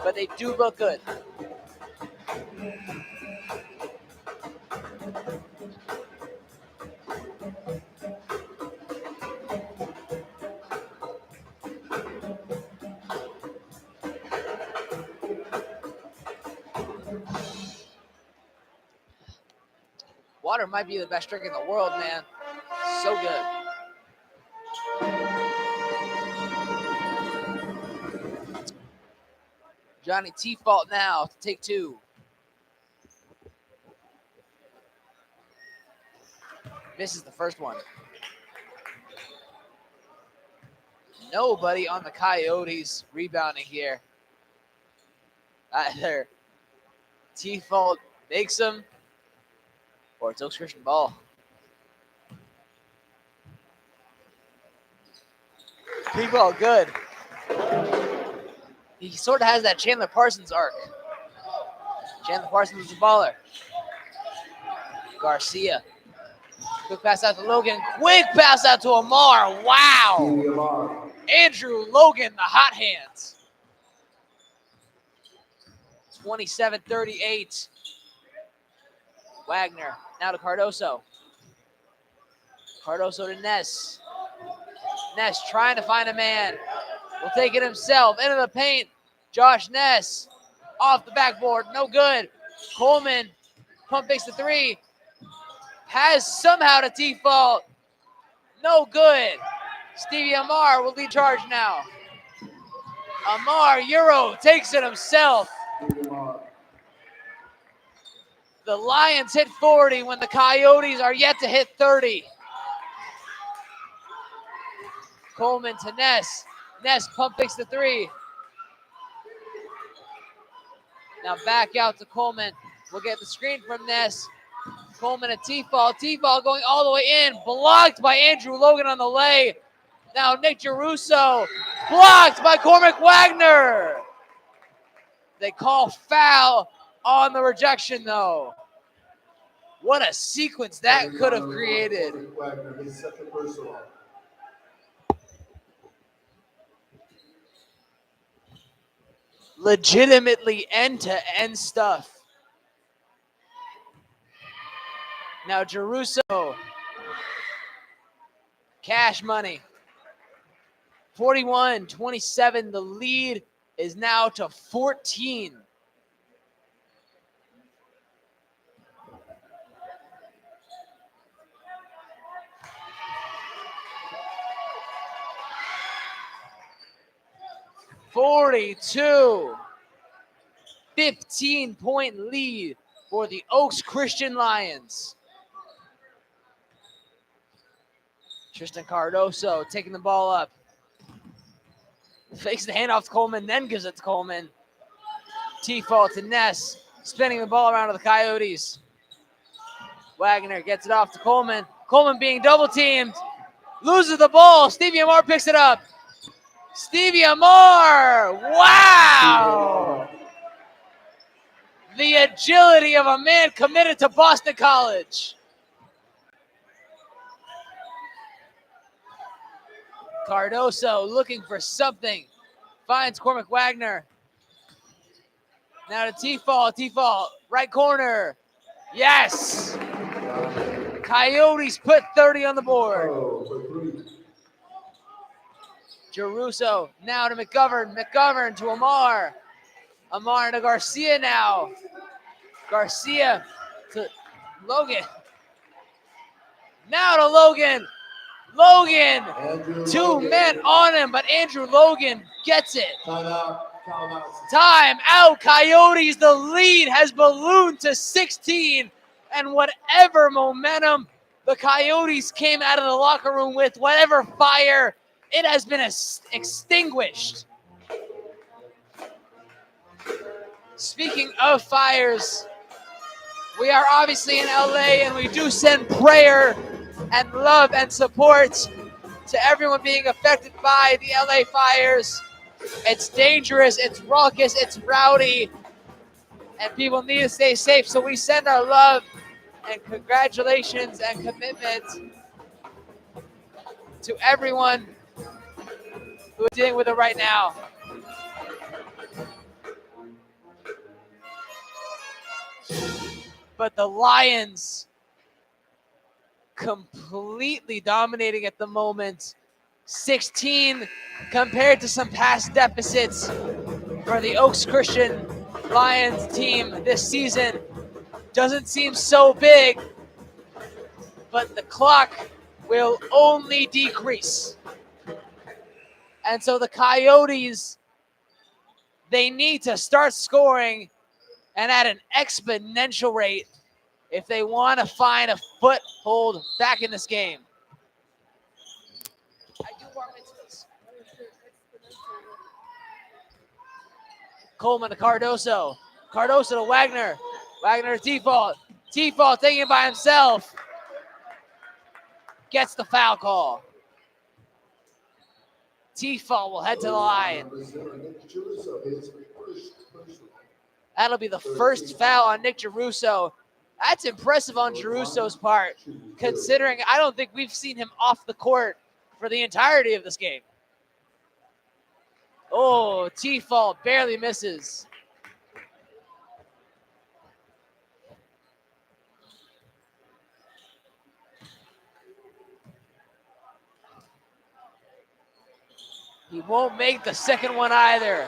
but they do look good. Water might be the best drink in the world, man. So good. Johnny T-fault now to take two. Misses the first one. Nobody on the Coyotes rebounding here. Either T-fault makes them, or it's Oaks Christian ball. T-fault good. He sort of has that Chandler Parsons arc. Chandler Parsons is a baller. Garcia. Quick pass out to Logan. Quick pass out to Amar. Wow. Andrew Logan, the hot hands. 27-38. Wagner now to Cardoso. Cardoso to Ness. Ness trying to find a man. Will take it himself into the paint. Josh Ness off the backboard. No good. Coleman pump fakes the three. Has somehow to default. No good. Stevie Amar will lead charge now. Amar Euro takes it himself. The Lions hit 40 when the Coyotes are yet to hit 30. Coleman to Ness. Ness pump fakes the three. Now back out to Coleman. We'll get the screen from Ness. Coleman a T-fall. T-fall going all the way in. Blocked by Andrew Logan on the lay. Now Nick Geruso. Blocked by Cormac Wagner. They call foul on the rejection though. What a sequence that could have created. Legitimately end-to-end stuff. Now Geruso. Cash money. 41-27. The lead is now to 14. (42) 15-point lead for the Oaks Christian Lions. Tristan Cardoso taking the ball up. Fakes the handoff to Coleman, then gives it to Coleman. T-fault to Ness, spinning the ball around to the Coyotes. Wagner gets it off to Coleman. Coleman being double teamed. Loses the ball. Stevie Amar picks it up. Stevie Amar. Wow. The agility of a man committed to Boston College. Cardoso looking for something. Finds Cormac Wagner. Now to T-fall, right corner. Yes! Coyotes put 30 on the board. Geruso now to McGovern. McGovern to Amar. Amar to Garcia now. Garcia to Logan. Now to Logan. Logan, two men on him, but Andrew Logan gets it. Time out, Coyotes. The lead has ballooned to 16, and whatever momentum the Coyotes came out of the locker room with, whatever fire, it has been extinguished. Speaking of fires, we are obviously in LA, and we do send prayer and love and support to everyone being affected by the LA fires. It's dangerous, it's raucous, it's rowdy, and people need to stay safe. So we send our love and congratulations and commitment to everyone who is dealing with it right now. But the Lions completely dominating at the moment. 16 compared to some past deficits for the Oaks Christian Lions team this season. Doesn't seem so big, but the clock will only decrease. And so the Coyotes, they need to start scoring and at an exponential rate if they want to find a foothold back in this game. I do bar mitzvahs. Coleman to Cardoso. Cardoso to Wagner. Wagner to T-fault. T-fault taking it by himself. Gets the foul call. T-fault will head to the line. That'll be the first foul on Nick Geruso. That's impressive on Jerusso's part, considering I don't think we've seen him off the court for the entirety of this game. Oh, T-Fall barely misses. He won't make the second one either.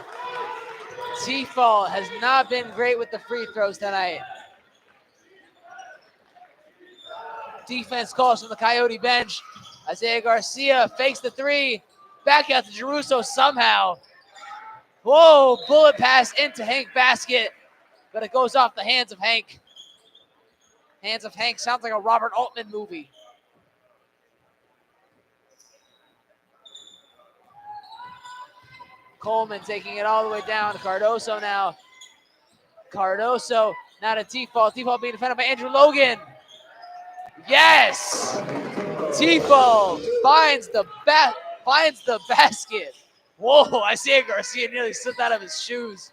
T-Fall has not been great with the free throws tonight. Defense calls from the Coyote bench. Isaiah Garcia fakes the three. Back out to Jerusso somehow. Whoa, bullet pass into Hank basket, but it goes off the hands of Hank. Hands of Hank sounds like a Robert Altman movie. Coleman taking it all the way down. Cardoso now. Cardoso now to T-Fall. T-Fall being defended by Andrew Logan. Yes! T-Fall finds the basket. Whoa, Isaiah Garcia nearly slipped out of his shoes.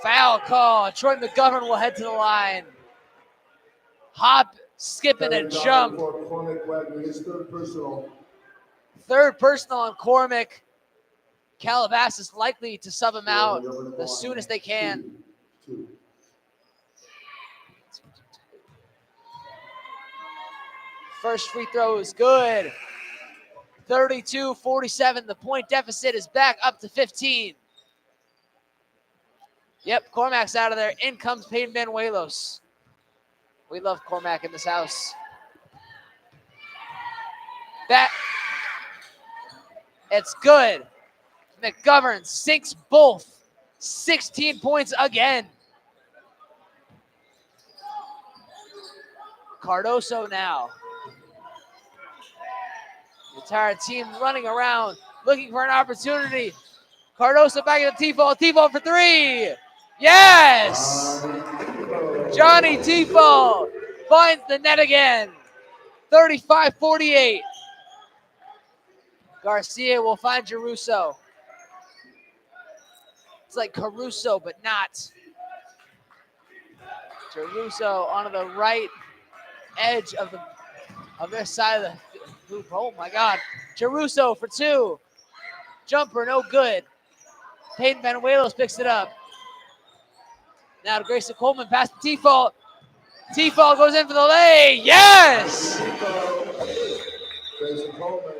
Foul call. Troy McGovern will head to the line. Hop, skip, and a jump. Third personal on Cormac. Calabasas likely to sub him out as soon as they can. First free throw is good. 32-47. The point deficit is back up to 15. Yep, Cormac's out of there. In comes Peyton Banuelos. We love Cormac in this house. It's good. McGovern sinks both. 16 points again. Cardoso now. The entire team running around, looking for an opportunity. Cardoso back at the T-Fall. T-Fall for three. Yes! Johnny T-Fall finds the net again. 35-48. Garcia will find Jerusso. It's like Caruso, but not. Jerusso onto the right edge of their side of the hoop. Oh my God. Jerusso for two. Jumper, no good. Peyton Banuelos picks it up. Now to Grayson Coleman, past the T-Fall. T-Fall goes in for the lay. Yes! Grayson Coleman.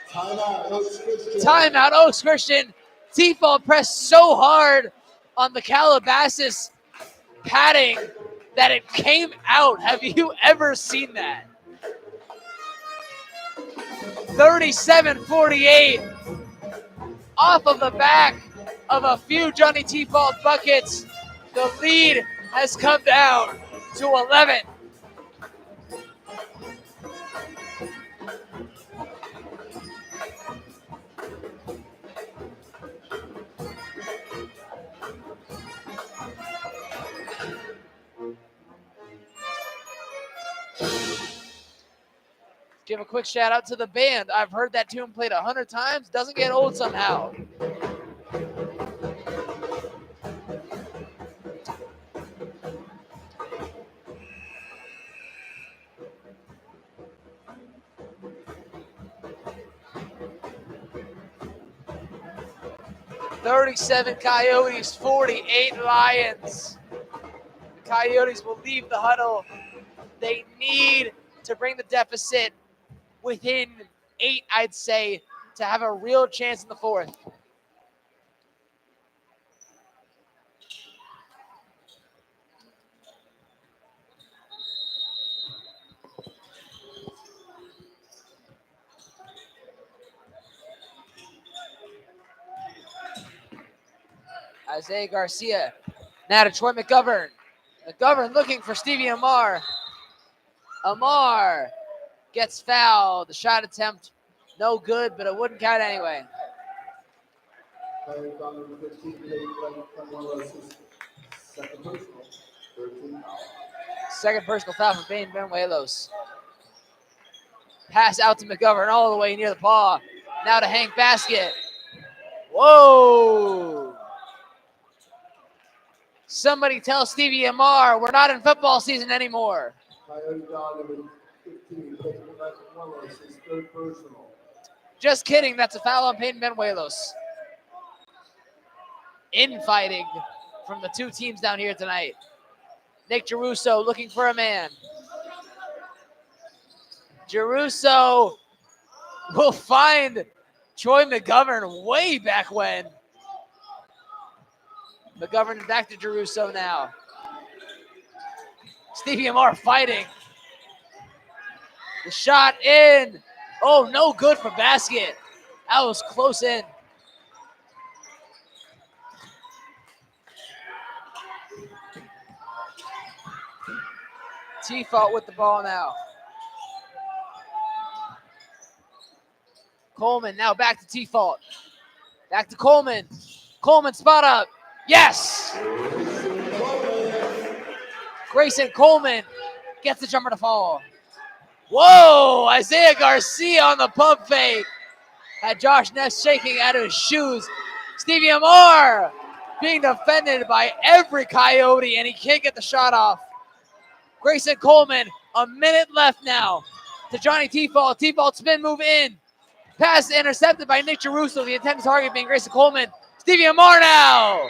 Timeout, Oaks Christian. Timeout, Oaks Christian. T-Fall pressed so hard on the Calabasas padding that it came out. Have you ever seen that? 37-48. Off of the back of a few Johnny T-Fall buckets, the lead has come down to 11. Give a quick shout out to the band. I've heard that tune played 100 times. Doesn't get old somehow. $37 Coyotes, 48 Lions. The Coyotes will leave the huddle. They need to bring the deficit within 8, I'd say, to have a real chance in the fourth. Isaiah Garcia. Now to Troy McGovern. McGovern looking for Stevie Amar. Amar gets fouled. The shot attempt, no good, but it wouldn't count anyway. Second personal foul for Peyton Banuelos. Pass out to McGovern all the way near the paw. Now to Hank basket. Whoa! Somebody tell Stevie Amar we're not in football season anymore. Coyote down number 15, taking Benuelos, his third personal. Just kidding. That's a foul on Peyton Benuelos. Infighting from the two teams down here tonight. Nick Geruso looking for a man. Geruso will find Troy McGovern way back when. McGovern back to Geruso now. Stevie Amar fighting. The shot in. Oh, no good for basket. That was close in. T-Fault with the ball now. Coleman now back to T-Fault. Back to Coleman. Coleman spot up. Yes! Grayson Coleman gets the jumper to fall. Whoa! Isaiah Garcia on the pump fake. Had Josh Ness shaking out of his shoes. Stevie Amar being defended by every Coyote, and he can't get the shot off. Grayson Coleman, a minute left now to Johnny T-Fault. T-Fault spin move in. Pass intercepted by Nick Geruso. The intended target being Grayson Coleman. Stevie Amar now.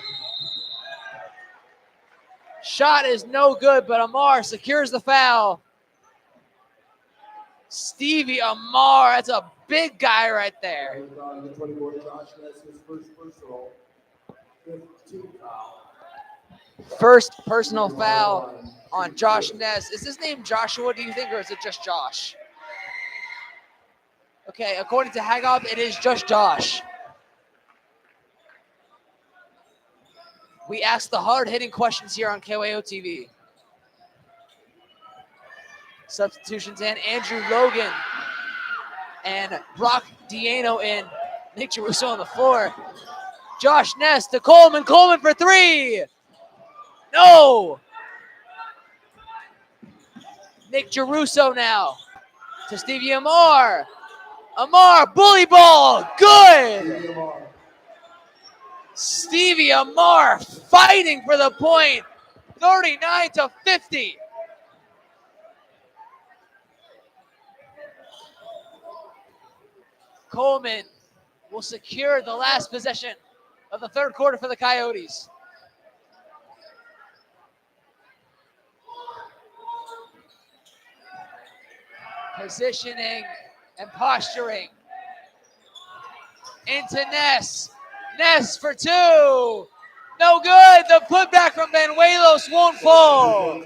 Shot is no good, but Amar secures the foul. Stevie Amar, that's a big guy right there. The 24, Josh Ness, his first personal, 15 foul. First personal foul on Josh Ness. Is his name Joshua, do you think, or is it just Josh? Okay, according to Hagob, it is just Josh. We ask the hard-hitting questions here on KYOTV. Substitutions in. Andrew Logan and Brock Diano in. Nick Geruso on the floor. Josh Ness to Coleman. Coleman for three. No. Nick Geruso now to Stevie Amar. Amar, bully ball. Good. Stevie Amar fighting for the point. 39-50. Coleman will secure the last possession of the third quarter for the Coyotes. Positioning and posturing. Into Ness. Ness for two. No good. The putback from Benuelos won't fall.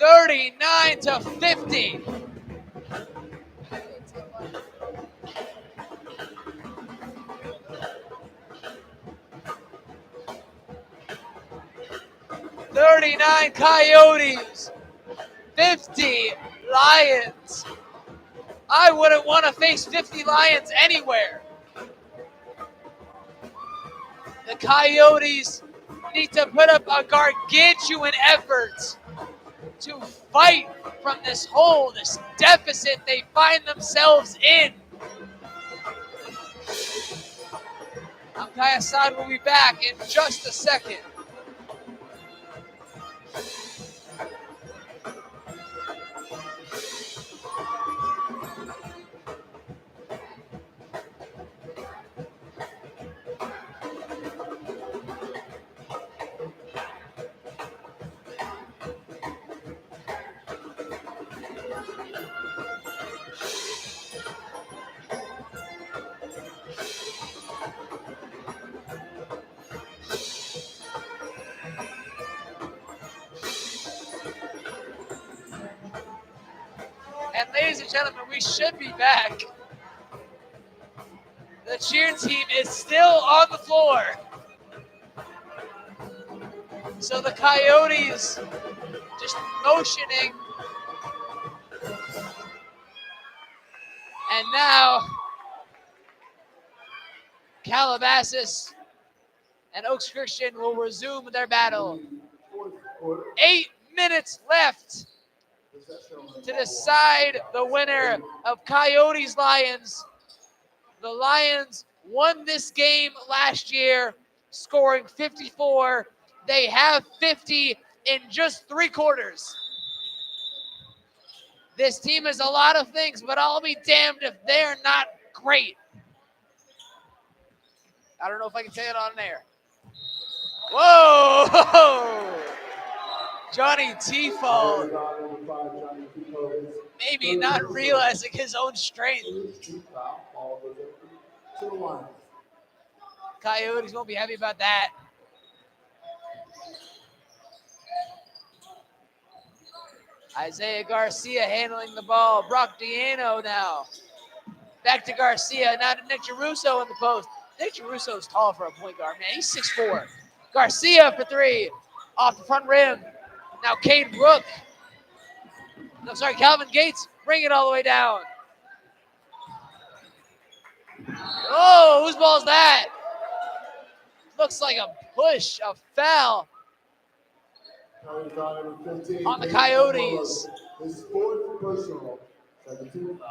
39-50. 39 Coyotes, 50 Lions. I wouldn't want to face 50 Lions anywhere. The Coyotes need to put up a gargantuan effort to fight from this hole, this deficit they find themselves in. Kai Assad will be back in just a second. And ladies and gentlemen, we should be back. The cheer team is still on the floor. So the Coyotes just motioning. And now Calabasas and Oaks Christian will resume their battle. 8 minutes left to decide the winner of Coyotes Lions. The Lions won this game last year, scoring 54. They have 50 in just 3 quarters. This team is a lot of things, but I'll be damned if they're not great. I don't know if I can say it on there. Whoa! Johnny Tifo maybe not realizing his own strength. Coyotes won't be happy about that. Isaiah Garcia handling the ball. Brock Diano now. Back to Garcia. Now to Nick Giarrusso in the post. Nick Giarrusso is tall for a point guard, man. He's 6'4". Garcia for 3. Off the front rim. Now Cade Brook. No, sorry, Calvin Gates. Bring it all the way down. Oh, whose ball is that? Looks like a push, a foul on the Coyotes.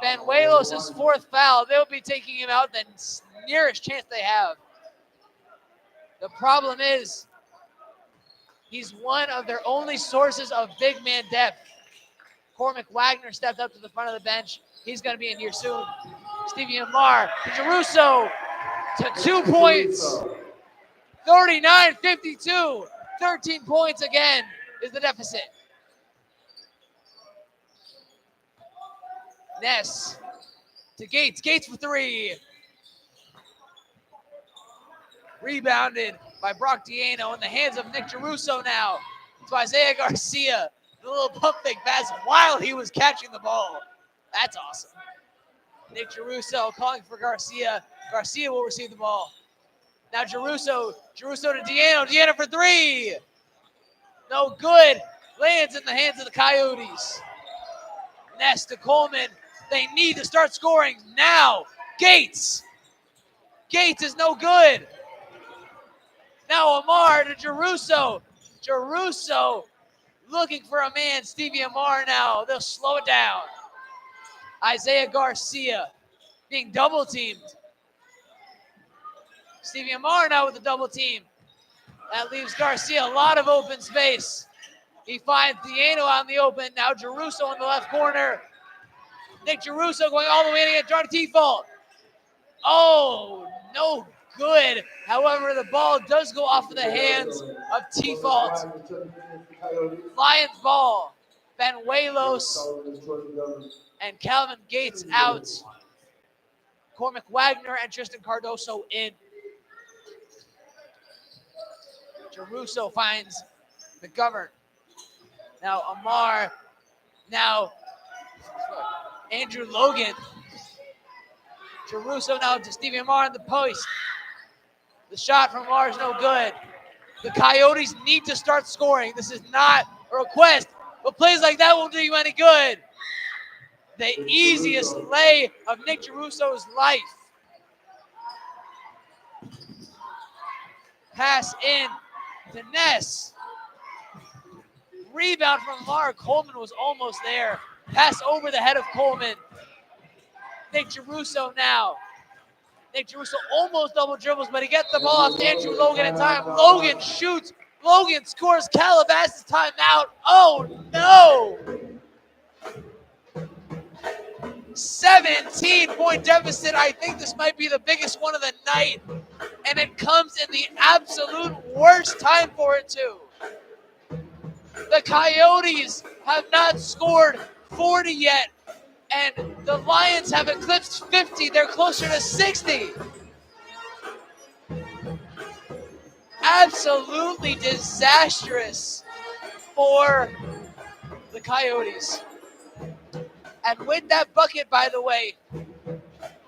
Benuelos' 4th foul. They'll be taking him out the nearest chance they have. The problem is he's one of their only sources of big man depth. Cormac Wagner stepped up to the front of the bench. He's going to be in here soon. Stevie Amar to Giarrusso to 2 points. 39-52. 13 points again is the deficit. Ness to Gates. Gates for 3. Rebounded by Brock Diano in the hands of Nick Giarrusso now. To Isaiah Garcia. The little pump fake pass while he was catching the ball. That's awesome. Nick Giarrusso calling for Garcia. Garcia will receive the ball. Now Giarrusso to Diano. Diano for 3. No good. Lands in the hands of the Coyotes. Ness to Coleman. They need to start scoring now. Gates. Gates is no good. Now Amar to Giarrusso. Giarrusso looking for a man. Stevie Amar now. They'll slow it down. Isaiah Garcia being double teamed. Stevie Amar now with the double team. That leaves Garcia a lot of open space. He finds Diano out in the open. Now Giarrusso in the left corner. Nick Giarrusso going all the way to get Johnny Tifo. Oh, no good. However, the ball does go off of the hands of Tifo. Lions ball. Benuelos and Calvin Gates out. Cormac Wagner and Tristan Cardoso in. Giarrusso finds McGovern. Now Amar. Now Andrew Logan. Giarrusso now to Stevie Amar in the post. The shot from Amar is no good. The Coyotes need to start scoring. This is not a request, but plays like that won't do you any good. The easiest lay of Nick Giarrusso's life. Pass in to Ness. Rebound from Amar. Coleman was almost there. Pass over the head of Coleman. Nick Giarrusso now. Nick Giarrusso almost double dribbles, but he gets the ball off to Andrew Logan in time. Logan shoots. Logan scores. Calabasas timeout. Oh, no. 17-point deficit. I think this might be the biggest one of the night. And it comes in the absolute worst time for it, too. The Coyotes have not scored 40 yet. And the Lions have eclipsed 50. They're closer to 60. Absolutely disastrous for the Coyotes. And with that bucket, by the way,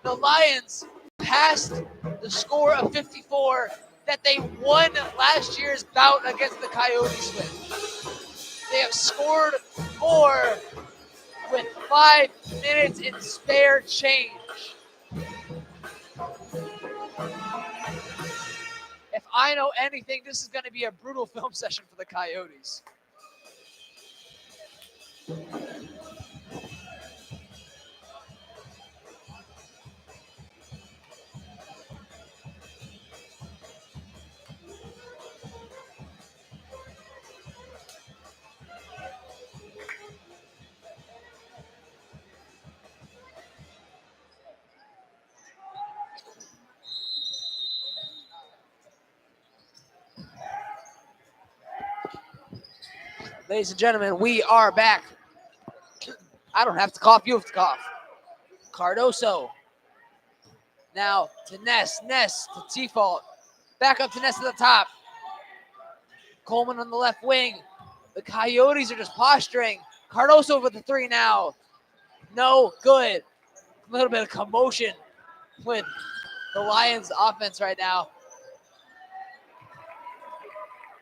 the Lions passed the score of 54 that they won last year's bout against the Coyotes with. They have scored more with 5 minutes in spare change. If I know anything, this is going to be a brutal film session for the Coyotes. Ladies and gentlemen, we are back. I don't have to cough, you have to cough. Cardoso. Now to Ness. Ness to T-Fault. Back up to Ness at the top. Coleman on the left wing. The Coyotes are just posturing. Cardoso with the three now. No good. A little bit of commotion with the Lions offense right now.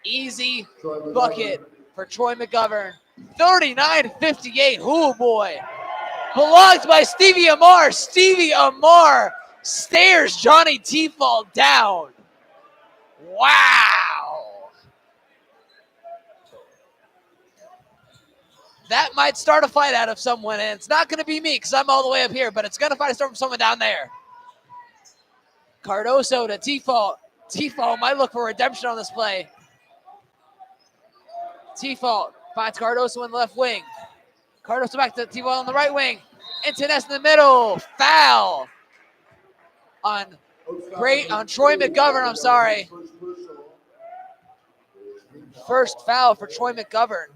Easy bucket for Troy McGovern. 39-58. Oh boy. Blocked by Stevie Amar. Stevie Amar stares Johnny T-Fault down. Wow. That might start a fight out of someone, and it's not going to be me because I'm all the way up here, but it's going to start from someone down there. Cardoso to T-Fault. T-Fault might look for redemption on this play. T-Fault finds Cardoso in the left wing. Cardoso back to T-Fault on the right wing. Into Ness in the middle. Foul on Troy McGovern, I'm sorry. First foul for Troy McGovern.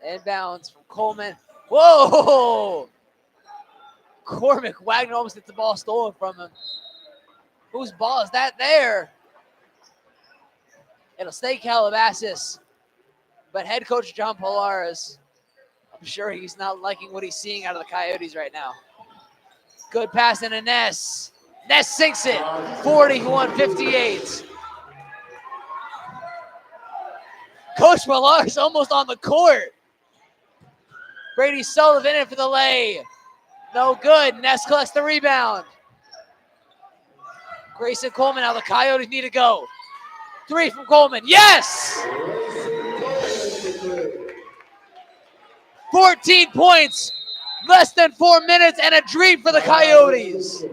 Inbounds from Coleman. Whoa! Cormac Wagner almost gets the ball stolen from him. Whose ball is that there? It'll stay Calabasas. But head coach John Polaris, I'm sure he's not liking what he's seeing out of the Coyotes right now. Good pass into Ness. Ness sinks it. 41-58. Coach Polaris almost on the court. Brady Sullivan in for the lay. No good. Ness collects the rebound. Grayson Coleman, now the Coyotes need to go. Three from Coleman. Yes! 14 points. Less than 4 minutes and a dream for the Coyotes.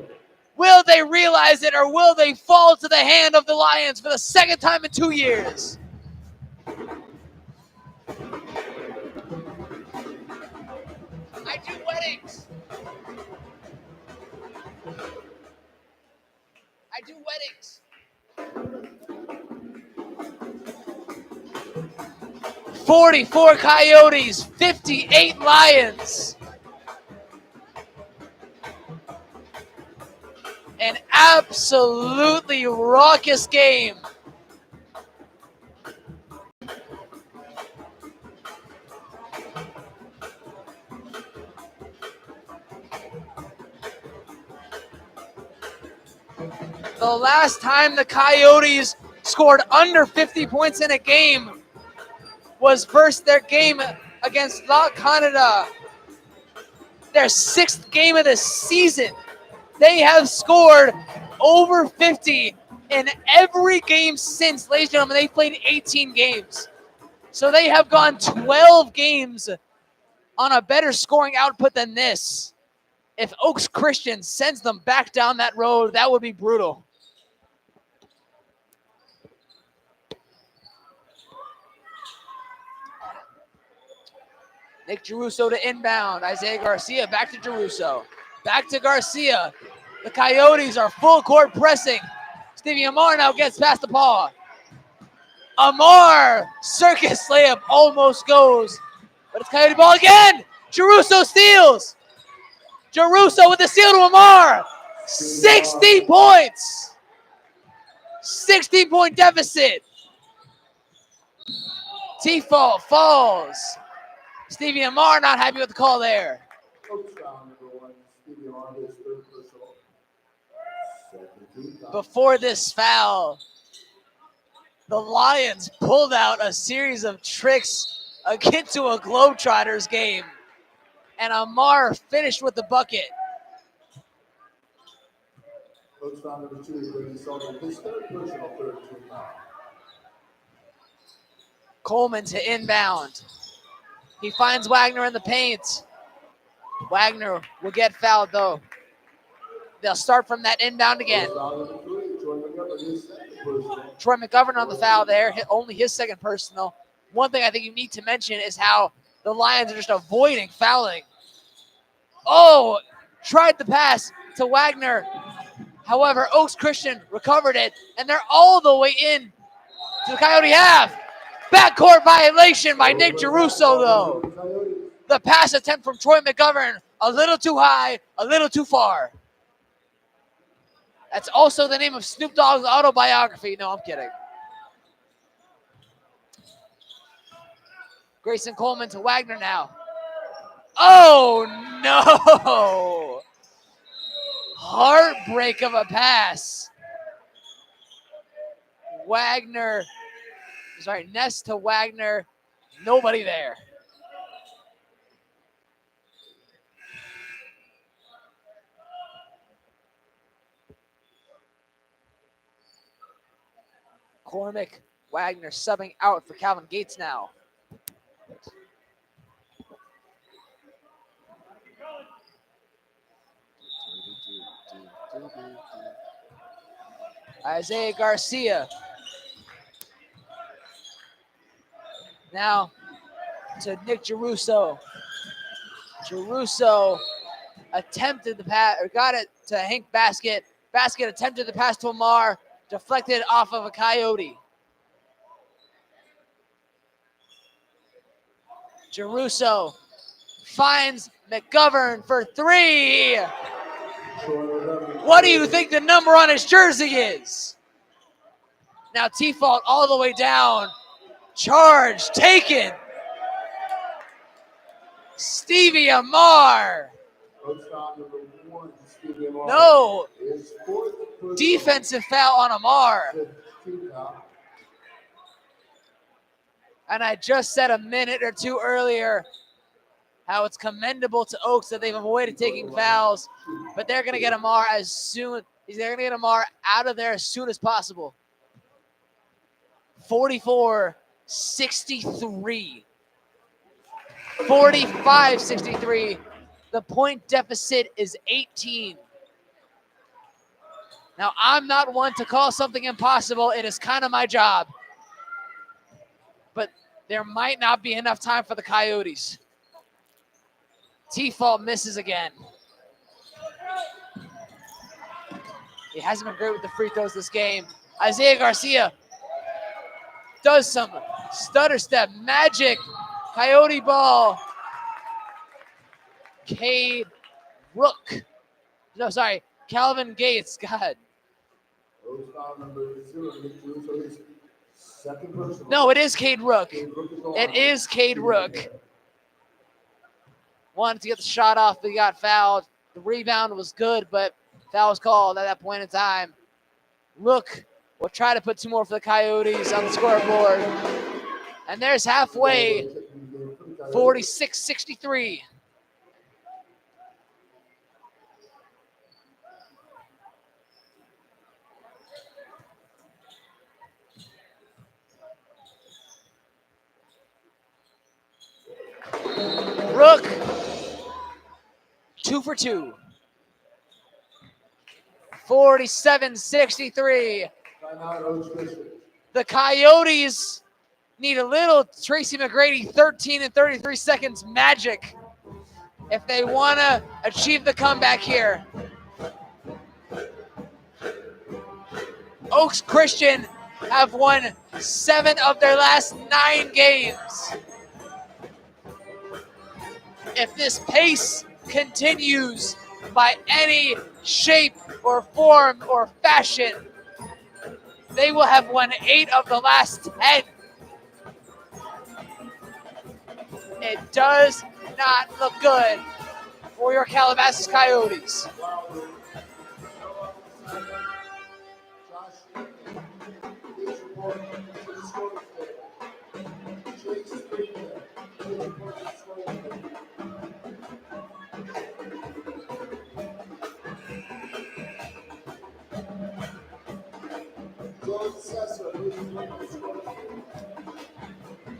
Will they realize it or will they fall to the hand of the Lions for the second time in 2 years? I do weddings. I do weddings. 44 Coyotes, 58 Lions. An absolutely raucous game. The last time the Coyotes scored under 50 points in a game was first their game against La Canada. Their 6th game of the season. They have scored over 50 in every game since, ladies and gentlemen. They played 18 games. So they have gone 12 games on a better scoring output than this. If Oaks Christian sends them back down that road, that would be brutal. Nick Girusso to inbound. Isaiah Garcia back to Girusso. Back to Garcia. The Coyotes are full court pressing. Stevie Amar now gets past the paw. Amar, circus layup almost goes. But it's Coyote ball again. Girusso steals. Girusso with the steal to Amar. 60 points. 60-point deficit. T-Fault falls. Stevie Amar not happy with the call there. Before this foul, the Lions pulled out a series of tricks akin to a Globetrotters game, and Amar finished with the bucket. Coleman to inbound. He finds Wagner in the paint. Wagner will get fouled, though. They'll start from that inbound again. Troy McGovern on the foul there, only his second personal. One thing I think you need to mention is how the Lions are just avoiding fouling. Oh, tried the pass to Wagner. However, Oaks Christian recovered it, and they're all the way in to the Coyote half. Backcourt violation by Nick Geruso, though. The pass attempt from Troy McGovern, a little too high, a little too far. That's also the name of Snoop Dogg's autobiography. No, I'm kidding. Grayson Coleman to Wagner now. Oh, no. Heartbreak of a pass. Ness to Wagner. Nobody there. Cormick, Wagner subbing out for Calvin Gates now. Isaiah Garcia. Now to Nick Geruso. Geruso attempted the pass, or got it to Hank Basket. Basket attempted the pass to Amar, deflected off of a Coyote. Geruso finds McGovern for three. What do you think the number on his jersey is? Now T-Fault all the way down. Charge taken. Stevie Amar. No. Defensive foul on Amar. And I just said a minute or two earlier how it's commendable to Oaks that they've avoided taking fouls, but they're going to get Amar out of there as soon as possible. 44-63. 45-63. The point deficit is 18. Now, I'm not one to call something impossible. It is kind of my job. But there might not be enough time for the Coyotes. T-Fault misses again. He hasn't been great with the free throws this game. Isaiah Garcia does some stutter step magic. Coyote ball. Calvin Gates. God. No, it is Cade Rook. It is Cade Rook. Wanted to get the shot off, but he got fouled. The rebound was good, but foul was called at that point in time. Rook will try to put two more for the Coyotes on the scoreboard. And there's halfway, 46-63. Rook, 2 for 2. 47-63. The Coyotes need a little Tracy McGrady 13 and 33 seconds magic if they want to achieve the comeback here. Oaks Christian have won 7 of their last 9 games. If this pace continues by any shape or form or fashion, they will have won 8 of the last 10. It does not look good for your Calabasas Coyotes.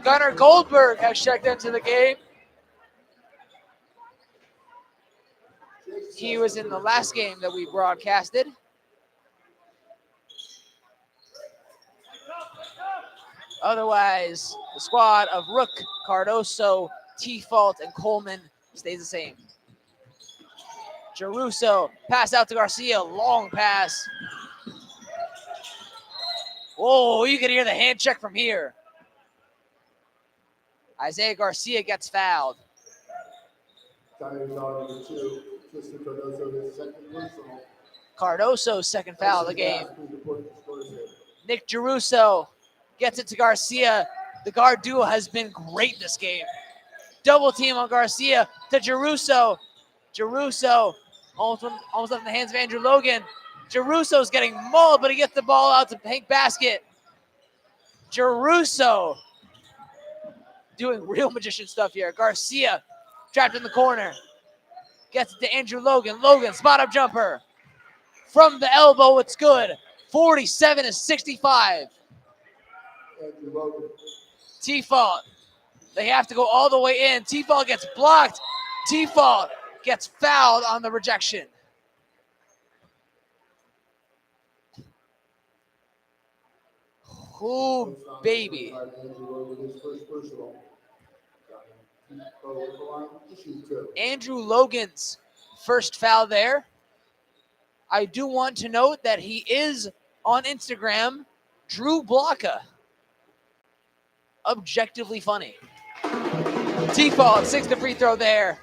Gunnar Goldberg has checked into the game. He was in the last game that we broadcasted. Otherwise, the squad of Rook, Cardoso, T-Fault, and Coleman stays the same. Jeruso, pass out to Garcia, long pass. Whoa, you can hear the hand check from here. Isaiah Garcia gets fouled. Coyotes on number 2. Tristan Cardoso, his second personal. Cardoso's second foul of the game. Please report the scores here. Nick Jeruso gets it to Garcia. The guard duo has been great this game. Double team on Garcia to Jeruso. Jeruso almost up in the hands of Andrew Logan. Jeruso's getting mauled, but he gets the ball out to Hank Basket. Jeruso doing real magician stuff here. Garcia trapped in the corner. Gets it to Andrew Logan. Logan, spot up jumper. From the elbow, it's good. 47-65. Andrew Logan. T-Fault. They have to go all the way in. T-Fault gets blocked. T-Fault gets fouled on the rejection. Ooh, baby. Andrew Logan's first foul there. I do want to note that he is on Instagram, Drew Blocka. Objectively funny. T-Fault, 6th free throw there.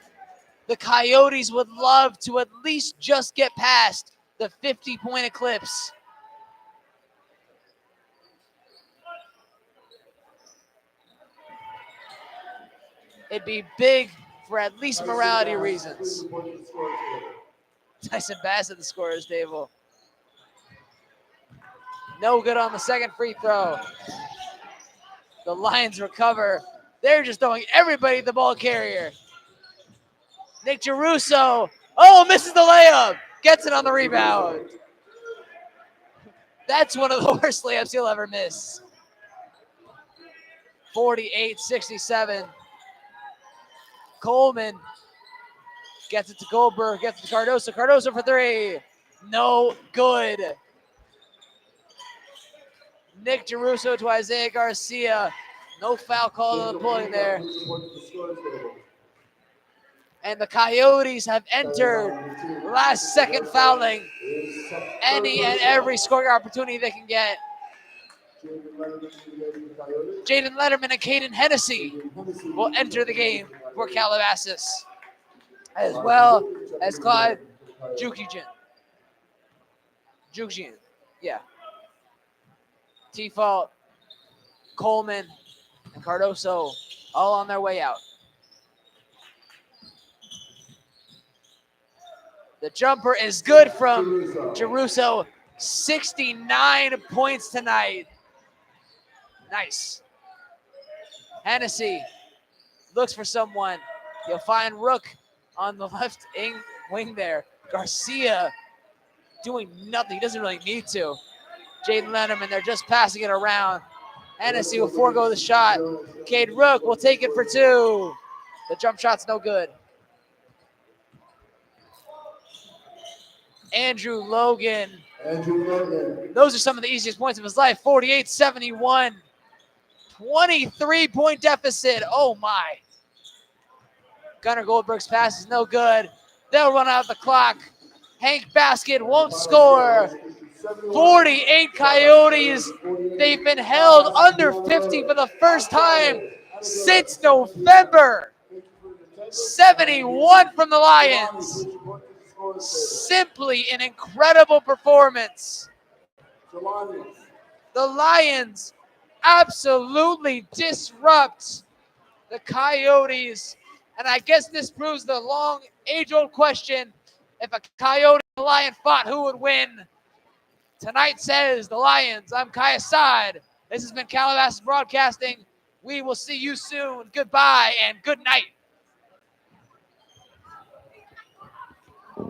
The Coyotes would love to at least just get past the 50-point eclipse. It'd be big for at least morality reasons. Tyson Bass at the scorer's table. No good on the second free throw. The Lions recover. They're just throwing everybody the ball carrier. Nick Jeruso. Oh, misses the layup. Gets it on the rebound. That's one of the worst layups he'll ever miss. 48-67. Coleman gets it to Goldberg, gets it to Cardoso. Cardoso for 3. No good. Nick Jeruso to Isaiah Garcia. No foul call on the pulling there. And the Coyotes have entered last second fouling any and every scoring opportunity they can get. Jaden Letterman and Caden Hennessy will enter the game for Calabasas, as well as Clyde Jukijan. Yeah. T-Fault, Coleman, and Cardoso all on their way out. The jumper is good from Jeruso. 69 points tonight. Nice. Hennessy looks for someone. He'll find Rook on the left wing there. Garcia doing nothing. He doesn't really need to. Jaden Letterman, they're just passing it around. Hennessy will forego the shot. Cade Rook will take it for 2. The jump shot's no good. Andrew Logan. Those are some of the easiest points of his life. 48-71. 23-point deficit. Oh, my. Gunnar Goldberg's pass is no good. They'll run out the clock. Hank Basket won't score. 48 Coyotes. They've been held under 50 for the first time since November. 71 from the Lions. Simply an incredible performance. The Lions absolutely disrupt the Coyotes. And I guess this proves the long, age-old question. If a Coyote and a Lion fought, who would win? Tonight says the Lions. I'm Kai Assad. This has been Calabasas Broadcasting. We will see you soon. Goodbye and good night.